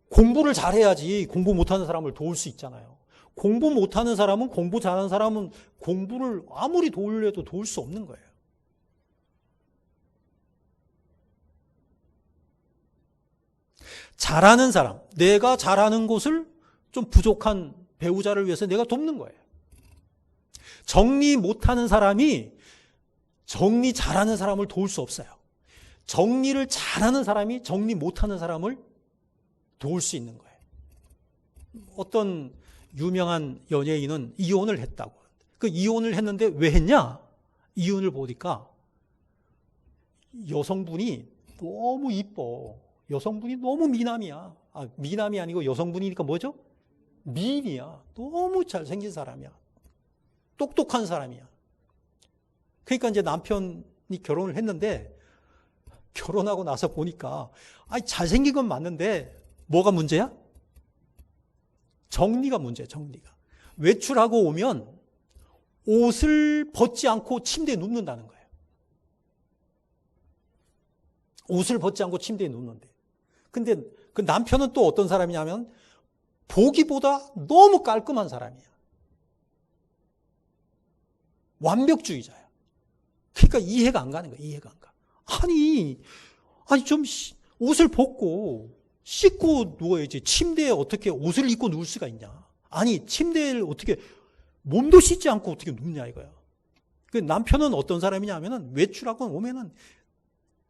공부를 잘해야지 공부 못하는 사람을 도울 수 있잖아요. 공부 못하는 사람은, 공부 잘하는 사람은 공부를 아무리 도우려도 도울 수 없는 거예요. 잘하는 사람, 내가 잘하는 곳을 좀 부족한 배우자를 위해서 내가 돕는 거예요. 정리 못하는 사람이 정리 잘하는 사람을 도울 수 없어요. 정리를 잘하는 사람이 정리 못하는 사람을 도울 수 있는 거예요. 어떤 유명한 연예인은 이혼을 했다고. 그 이혼을 했는데 왜 했냐? 이혼을 보니까 여성분이 너무 이뻐. 여성분이 너무 미남이야. 미남이 아니고 여성분이니까 뭐죠? 미인이야. 너무 잘생긴 사람이야. 똑똑한 사람이야. 그러니까 이제 남편이 결혼을 했는데, 결혼하고 나서 보니까 잘생긴 건 맞는데 뭐가 문제야? 정리가 문제야. 정리가. 외출하고 오면 옷을 벗지 않고 침대에 눕는다는 거예요. 옷을 벗지 않고 침대에 눕는데. 근데 그 남편은 또 어떤 사람이냐면 보기보다 너무 깔끔한 사람이야. 완벽주의자야. 그러니까 이해가 안 가는 거야. 이해가 안 가. 아니 좀 옷을 벗고 씻고 누워야지. 침대에 어떻게 옷을 입고 누울 수가 있냐. 아니 침대를 어떻게, 몸도 씻지 않고 어떻게 눕냐 이거야. 그 남편은 어떤 사람이냐면은 외출하고 오면은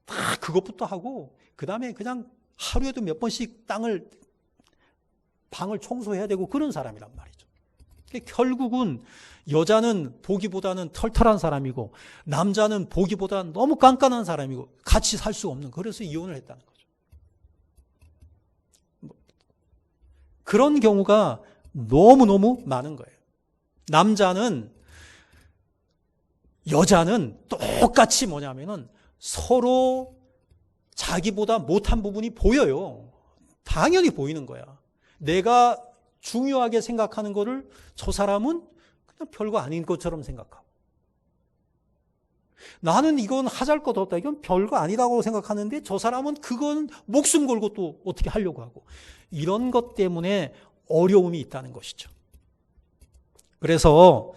다 그것부터 하고, 그 다음에 그냥 하루에도 몇 번씩 방을 청소해야 되고 그런 사람이란 말이죠. 결국은 여자는 보기보다는 털털한 사람이고 남자는 보기보다는 너무 깐깐한 사람이고 같이 살 수 없는, 그래서 이혼을 했다는 거죠. 그런 경우가 너무너무 많은 거예요. 여자는 똑같이 뭐냐면은 서로 자기보다 못한 부분이 보여요. 당연히 보이는 거야. 내가 중요하게 생각하는 거를 저 사람은 그냥 별거 아닌 것처럼 생각하고, 나는 이건 하잘 것 없다, 이건 별거 아니라고 생각하는데 저 사람은 그건 목숨 걸고 또 어떻게 하려고 하고, 이런 것 때문에 어려움이 있다는 것이죠. 그래서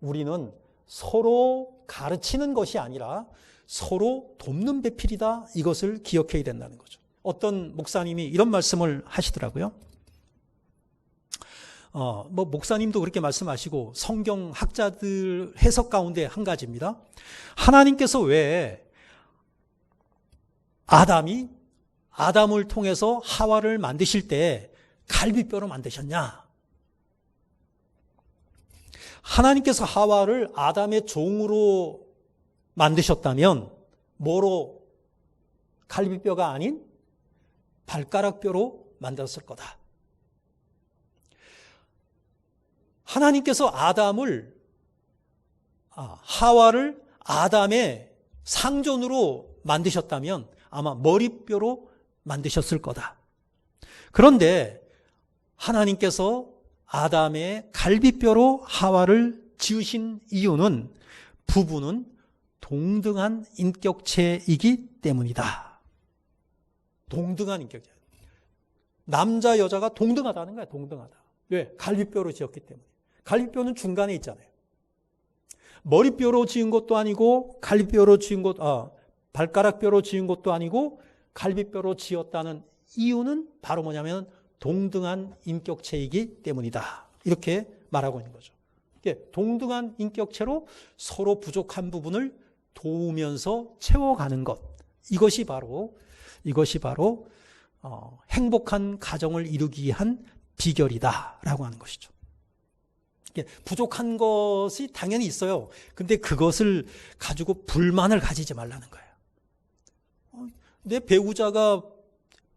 우리는 서로 가르치는 것이 아니라 서로 돕는 배필이다, 이것을 기억해야 된다는 거죠. 어떤 목사님이 이런 말씀을 하시더라고요. 목사님도 그렇게 말씀하시고 성경 학자들 해석 가운데 한 가지입니다. 하나님께서 왜 아담을 통해서 하와를 만드실 때 갈비뼈로 만드셨냐? 하나님께서 하와를 아담의 종으로 만드셨다면 뭐로, 갈비뼈가 아닌 발가락뼈로 만들었을 거다. 하나님께서 하와를 아담의 상전으로 만드셨다면 아마 머리뼈로 만드셨을 거다. 그런데 하나님께서 아담의 갈비뼈로 하와를 지으신 이유는 부부는 동등한 인격체이기 때문이다. 동등한 인격체. 남자 여자가 동등하다는 거야. 동등하다. 왜? 갈비뼈로 지었기 때문에. 갈비뼈는 중간에 있잖아요. 머리뼈로 지은 것도 아니고 갈비뼈로 지은 발가락뼈로 지은 것도 아니고 갈비뼈로 지었다는 이유는 바로 뭐냐면 동등한 인격체이기 때문이다. 이렇게 말하고 있는 거죠. 동등한 인격체로 서로 부족한 부분을 도우면서 채워가는 것. 이것이 바로 행복한 가정을 이루기 위한 비결이다라고 하는 것이죠. 부족한 것이 당연히 있어요. 근데 그것을 가지고 불만을 가지지 말라는 거예요. 내 배우자가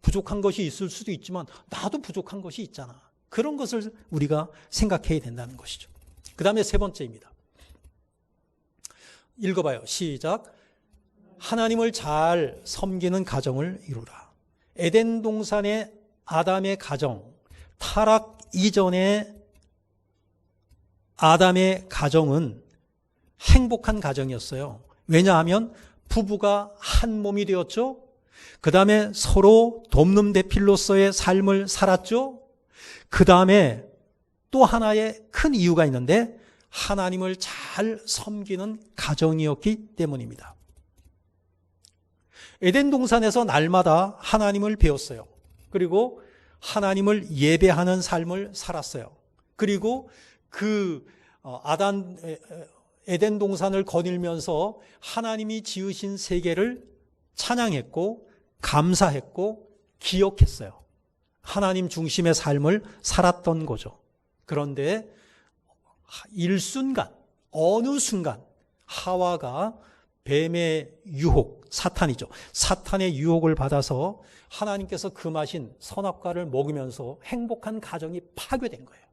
부족한 것이 있을 수도 있지만 나도 부족한 것이 있잖아. 그런 것을 우리가 생각해야 된다는 것이죠. 그 다음에 세 번째입니다. 읽어봐요. 시작. 하나님을 잘 섬기는 가정을 이루라. 에덴 동산의 아담의 가정, 타락 이전의 아담의 가정은 행복한 가정이었어요. 왜냐하면 부부가 한 몸이 되었죠. 그 다음에 서로 돕는 대필로서의 삶을 살았죠. 그 다음에 또 하나의 큰 이유가 있는데 하나님을 잘 섬기는 가정이었기 때문입니다. 에덴 동산에서 날마다 하나님을 배웠어요. 그리고 하나님을 예배하는 삶을 살았어요. 그리고 에덴 동산을 거닐면서 하나님이 지으신 세계를 찬양했고 감사했고 기억했어요. 하나님 중심의 삶을 살았던 거죠. 그런데 일순간, 어느 순간 하와가 뱀의 유혹, 사탄이죠. 사탄의 유혹을 받아서 하나님께서 금하신 선악과를 먹으면서 행복한 가정이 파괴된 거예요.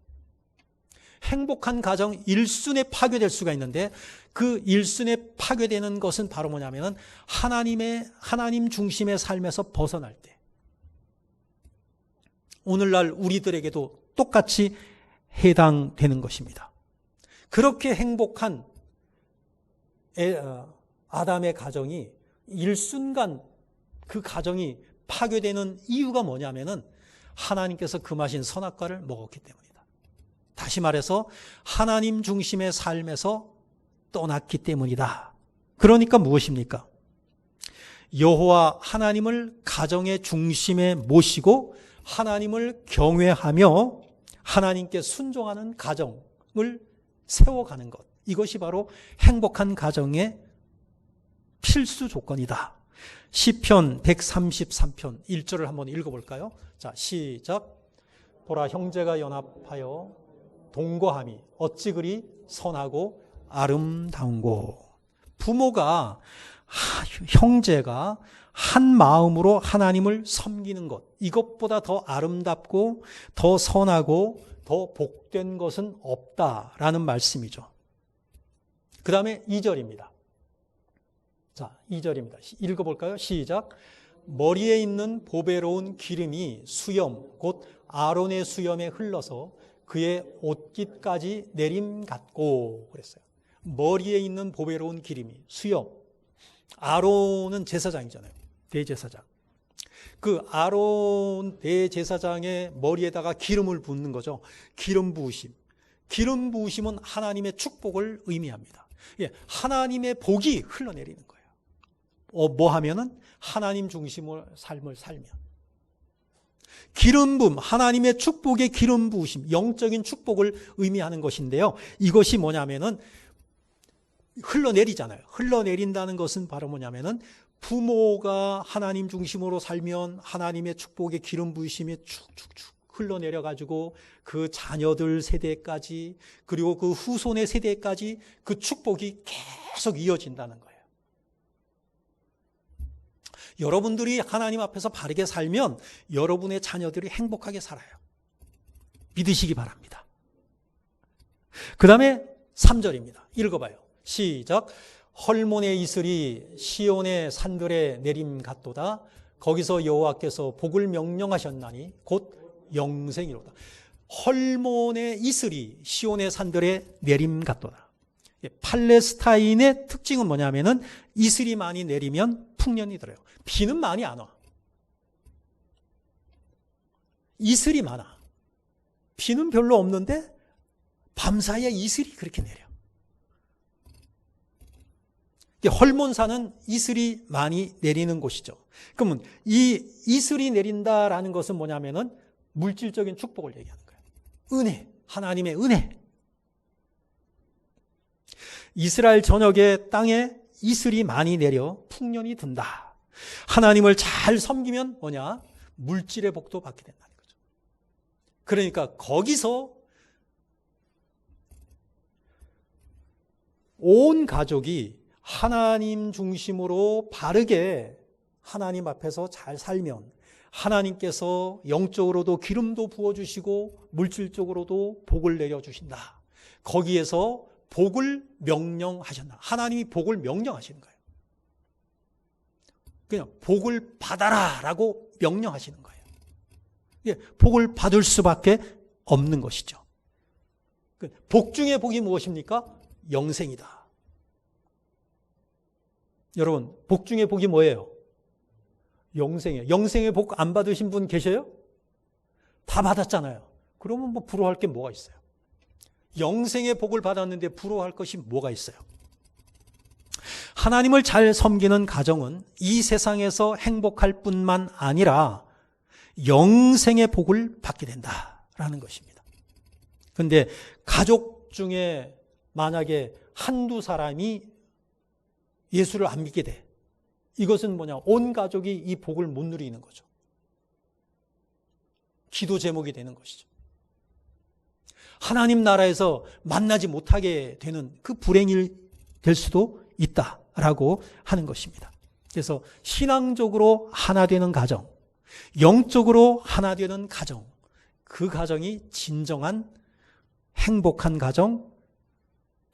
행복한 가정 일순에 파괴될 수가 있는데 그 일순에 파괴되는 것은 바로 뭐냐면은 하나님 중심의 삶에서 벗어날 때. 오늘날 우리들에게도 똑같이 해당되는 것입니다. 그렇게 행복한 아담의 가정이 일순간 그 가정이 파괴되는 이유가 뭐냐면은 하나님께서 금하신 선악과를 먹었기 때문이다. 다시 말해서 하나님 중심의 삶에서 떠났기 때문이다. 그러니까 무엇입니까? 여호와 하나님을 가정의 중심에 모시고 하나님을 경외하며 하나님께 순종하는 가정을 세워가는 것. 이것이 바로 행복한 가정의 필수 조건이다. 시편 133편 1절을 한번 읽어볼까요? 자, 시작. 보라, 형제가 연합하여 동거함이 어찌 그리 선하고 아름다운고. 부모가, 형제가 한 마음으로 하나님을 섬기는 것, 이것보다 더 아름답고 더 선하고 더 복된 것은 없다라는 말씀이죠. 그 다음에 2절입니다. 자, 2절입니다. 읽어볼까요? 시작. 머리에 있는 보배로운 기름이 수염, 곧 아론의 수염에 흘러서 그의 옷깃까지 내림 같고 그랬어요. 머리에 있는 보배로운 기름이 수염. 아론은 제사장이잖아요. 대제사장. 그 아론 대제사장의 머리에다가 기름을 붓는 거죠. 기름 부으심. 기름 부으심은 하나님의 축복을 의미합니다. 예, 하나님의 복이 흘러내리는 거예요. 뭐 하면은 하나님 중심의 삶을 살면. 기름 부음, 하나님의 축복의 기름 부으심, 영적인 축복을 의미하는 것인데요. 이것이 뭐냐면은 흘러내리잖아요. 흘러내린다는 것은 바로 뭐냐면은 부모가 하나님 중심으로 살면 하나님의 축복의 기름 부으심이 축축축 흘러내려가지고 그 자녀들 세대까지 그리고 그 후손의 세대까지 그 축복이 계속 이어진다는 거예요. 여러분들이 하나님 앞에서 바르게 살면 여러분의 자녀들이 행복하게 살아요. 믿으시기 바랍니다. 그 다음에 3절입니다. 읽어봐요. 시작. 헐몬의 이슬이 시온의 산들에 내림 같도다. 거기서 여호와께서 복을 명령하셨나니 곧 영생이로다. 헐몬의 이슬이 시온의 산들에 내림 같도다. 팔레스타인의 특징은 뭐냐면은 이슬이 많이 내리면 풍년이 들어요. 비는 많이 안 와. 이슬이 많아. 비는 별로 없는데 밤사이에 이슬이 그렇게 내려. 헐몬산은 이슬이 많이 내리는 곳이죠. 그러면 이 이슬이 내린다라는 것은 뭐냐면은 물질적인 축복을 얘기하는 거예요. 은혜, 하나님의 은혜. 이스라엘 전역의 땅에 이슬이 많이 내려 풍년이 든다. 하나님을 잘 섬기면 뭐냐? 물질의 복도 받게 된다는 거죠. 그러니까 거기서 온 가족이 하나님 중심으로 바르게 하나님 앞에서 잘 살면 하나님께서 영적으로도 기름도 부어주시고 물질적으로도 복을 내려주신다. 거기에서 복을 명령하셨나. 하나님이 복을 명령하시는 거예요. 그냥 복을 받아라 라고 명령하시는 거예요. 복을 받을 수밖에 없는 것이죠. 복 중에 복이 무엇입니까? 영생이다. 여러분, 복 중에 복이 뭐예요? 영생이에요. 영생의 복 안 받으신 분 계셔요? 다 받았잖아요. 그러면 뭐 부러워할 게 뭐가 있어요? 영생의 복을 받았는데 부러워할 것이 뭐가 있어요? 하나님을 잘 섬기는 가정은 이 세상에서 행복할 뿐만 아니라 영생의 복을 받게 된다라는 것입니다. 그런데 가족 중에 만약에 한두 사람이 예수를 안 믿게 돼. 이것은 뭐냐? 온 가족이 이 복을 못 누리는 거죠. 기도 제목이 되는 것이죠. 하나님 나라에서 만나지 못하게 되는 그 불행이 될 수도 있다라고 하는 것입니다. 그래서 신앙적으로 하나 되는 가정, 영적으로 하나 되는 가정, 그 가정이 진정한 행복한 가정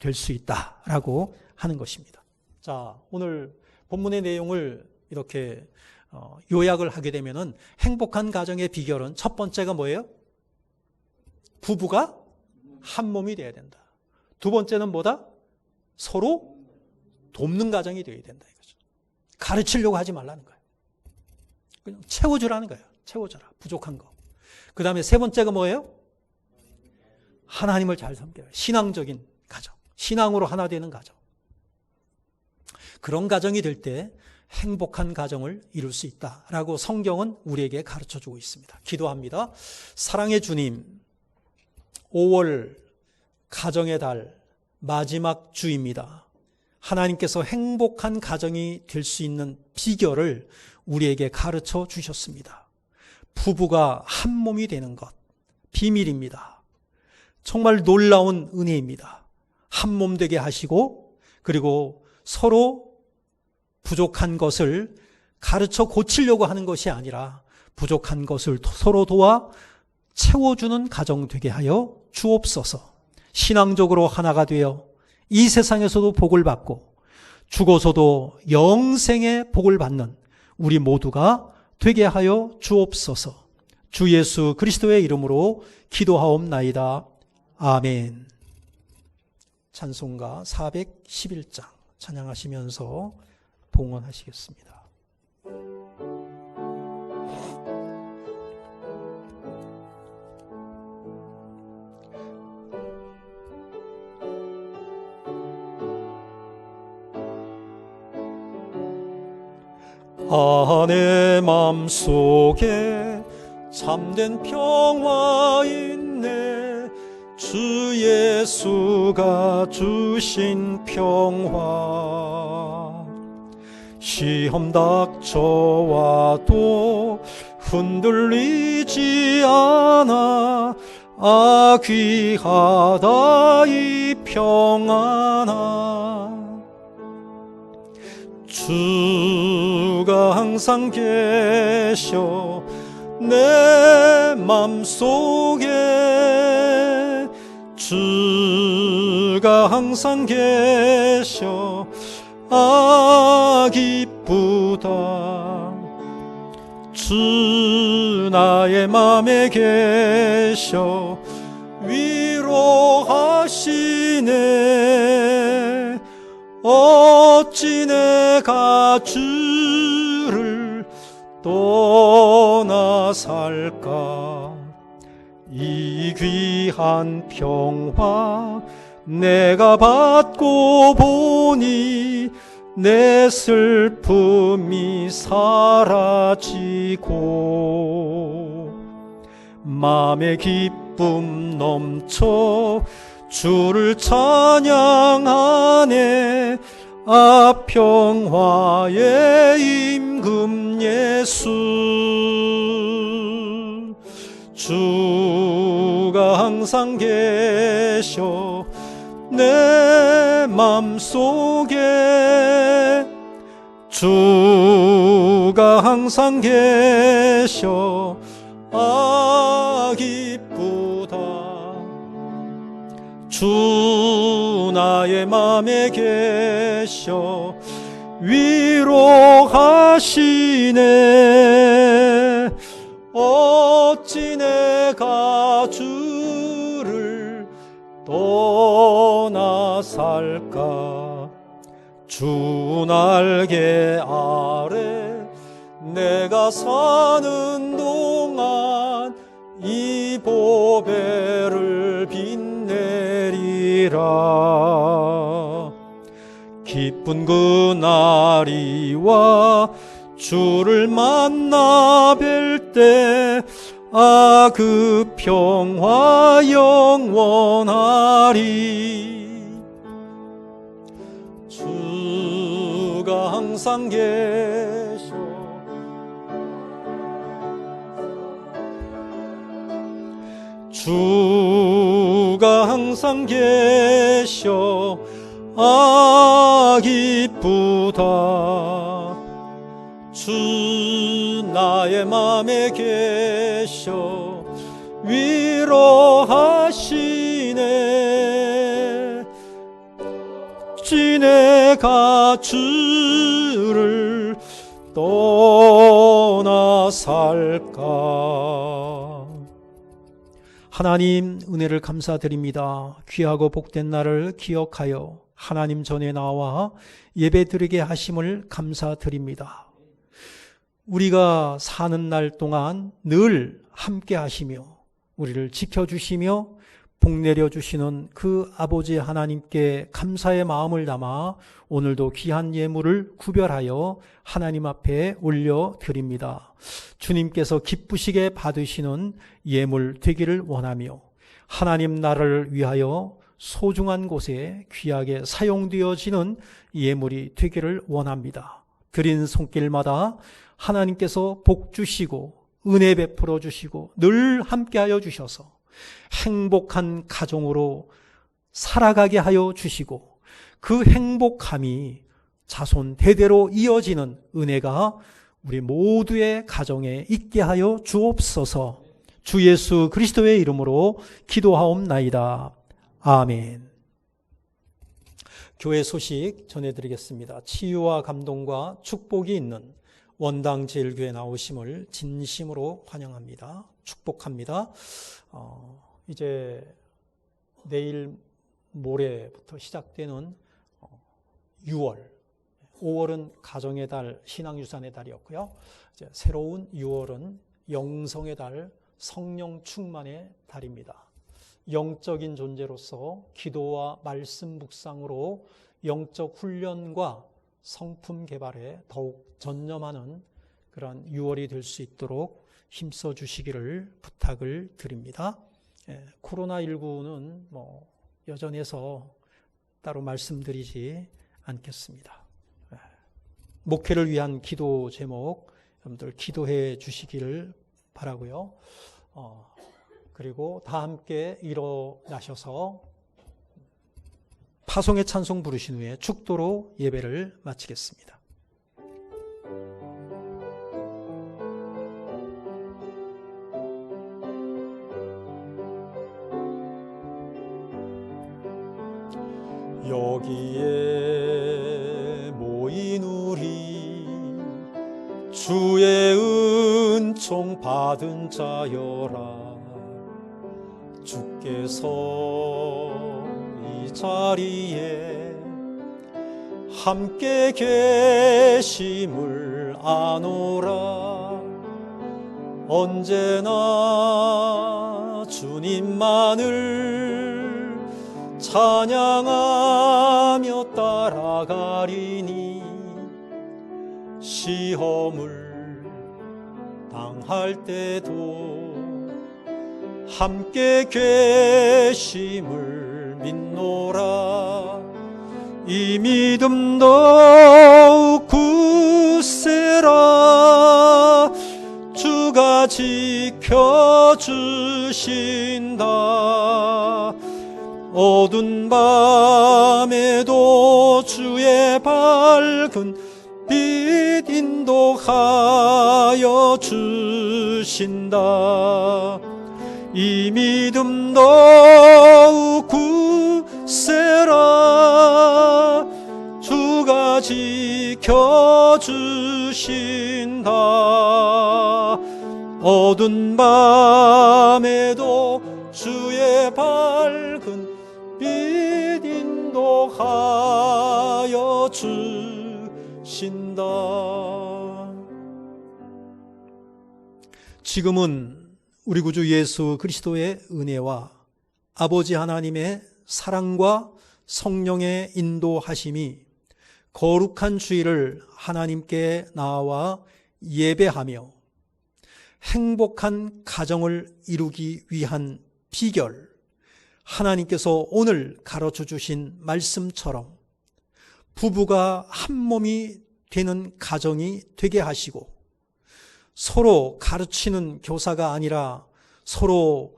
될 수 있다라고 하는 것입니다. 자, 오늘 본문의 내용을 이렇게 요약을 하게 되면은 행복한 가정의 비결은 첫 번째가 뭐예요? 부부가 한 몸이 되어야 된다. 두 번째는 뭐다? 서로 돕는 가정이 되어야 된다 이거죠. 가르치려고 하지 말라는 거예요. 그냥 채워주라는 거예요. 채워줘라. 부족한 거. 그 다음에 세 번째가 뭐예요? 하나님을 잘 섬겨요. 신앙적인 가정. 신앙으로 하나 되는 가정. 그런 가정이 될 때 행복한 가정을 이룰 수 있다라고 성경은 우리에게 가르쳐주고 있습니다. 기도합니다. 사랑의 주님, 5월 가정의 달 마지막 주입니다. 하나님께서 행복한 가정이 될 수 있는 비결을 우리에게 가르쳐 주셨습니다. 부부가 한 몸이 되는 것, 비밀입니다. 정말 놀라운 은혜입니다. 한 몸 되게 하시고 그리고 서로 부족한 것을 가르쳐 고치려고 하는 것이 아니라 부족한 것을 서로 도와 채워주는 가정 되게 하여 주옵소서. 신앙적으로 하나가 되어 이 세상에서도 복을 받고 죽어서도 영생의 복을 받는 우리 모두가 되게 하여 주옵소서. 주 예수 그리스도의 이름으로 기도하옵나이다. 아멘. 찬송가 411장 찬양하시면서 봉헌하시겠습니다. 내 맘속에 참된 평화 있네. 주 예수가 주신 평화. 시험 닥쳐와도 흔들리지 않아. 귀하다 이 평안아. 주가 항상 계셔 내 맘속에. 주가 항상 계셔 기쁘다. 주 나의 맘에 계셔 위로하시네. 어찌 내가 주를 떠나 살까. 이 귀한 평화 내가 받고 보니 내 슬픔이 사라지고 마음의 기쁨 넘쳐 주를 찬양하네. 아 평화의 임금 예수 주가 항상 계셔 내 맘속에. 주가 항상 계셔 아 기쁘다. 주 나의 맘에 계셔 위로하시네. 어찌 내가 주를 떠나 살까. 주 날개 아래 내가 사는 동안 이 보배를 빛내리라. 기쁜 그날이 와 주를 만나 뵐 때 아 그 평화 영원하리. 주가 항상 계셔 주가 항상 계셔 아 기쁘다. 주 나의 맘에 계셔 위로하시네. 어찌 내가 주를 떠나 살까. 하나님 은혜를 감사드립니다. 귀하고 복된 날을 기억하여 하나님 전에 나와 예배드리게 하심을 감사드립니다. 우리가 사는 날 동안 늘 함께 하시며 우리를 지켜주시며 복내려 주시는 그 아버지 하나님께 감사의 마음을 담아 오늘도 귀한 예물을 구별하여 하나님 앞에 올려드립니다. 주님께서 기쁘시게 받으시는 예물 되기를 원하며 하나님 나라를 위하여 소중한 곳에 귀하게 사용되어지는 예물이 되기를 원합니다. 드린 손길마다 하나님께서 복 주시고 은혜 베풀어 주시고 늘 함께하여 주셔서 행복한 가정으로 살아가게 하여 주시고 그 행복함이 자손 대대로 이어지는 은혜가 우리 모두의 가정에 있게 하여 주옵소서. 주 예수 그리스도의 이름으로 기도하옵나이다. 아멘. 교회 소식 전해드리겠습니다. 치유와 감동과 축복이 있는 원당 제일교회 나오심을 진심으로 환영합니다. 축복합니다. 이제 내일 모레부터 시작되는 6월, 5월은 가정의 달, 신앙유산의 달이었고요. 이제 새로운 6월은 영성의 달, 성령 충만의 달입니다. 영적인 존재로서 기도와 말씀 묵상으로 영적 훈련과 성품 개발에 더욱 전념하는 그런 6월이 될 수 있도록 힘써 주시기를 부탁을 드립니다. 코로나19는 여전해서 따로 말씀드리지 않겠습니다. 목회를 위한 기도 제목 여러분들 기도해 주시기를 바라고요. 그리고 다 함께 일어나셔서 파송의 찬송 부르신 후에 축도로 예배를 마치겠습니다. 여기에 모인 우리 주의 은총 받은 자여라. 주께서 이 자리에 함께 계심을 아노라. 언제나 주님만을 찬양하며 따라가리니 시험을 당할 때도 함께 계심을 믿노라. 이 믿음 더욱 굳세라. 주가 지켜주신다. 어두운 밤에도 주의 밝은 빛 인도하여 주신다. 이 믿음 더욱 굳세라. 주가 지켜주신다. 어두운 밤에도 주의 밝은 빛 인도하여 주신다. 지금은 우리 구주 예수 그리스도의 은혜와 아버지 하나님의 사랑과 성령의 인도하심이 거룩한 주일을 하나님께 나와 예배하며 행복한 가정을 이루기 위한 비결, 하나님께서 오늘 가르쳐 주신 말씀처럼 부부가 한 몸이 되는 가정이 되게 하시고, 서로 가르치는 교사가 아니라 서로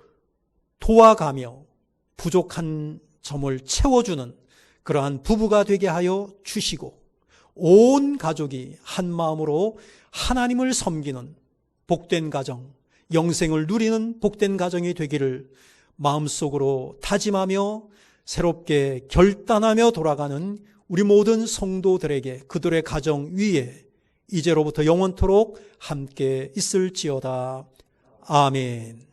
도와가며 부족한 점을 채워주는 그러한 부부가 되게 하여 주시고, 온 가족이 한 마음으로 하나님을 섬기는 복된 가정, 영생을 누리는 복된 가정이 되기를 마음속으로 다짐하며 새롭게 결단하며 돌아가는 우리 모든 성도들에게 그들의 가정 위에 이제로부터 영원토록 함께 있을지어다. 아멘.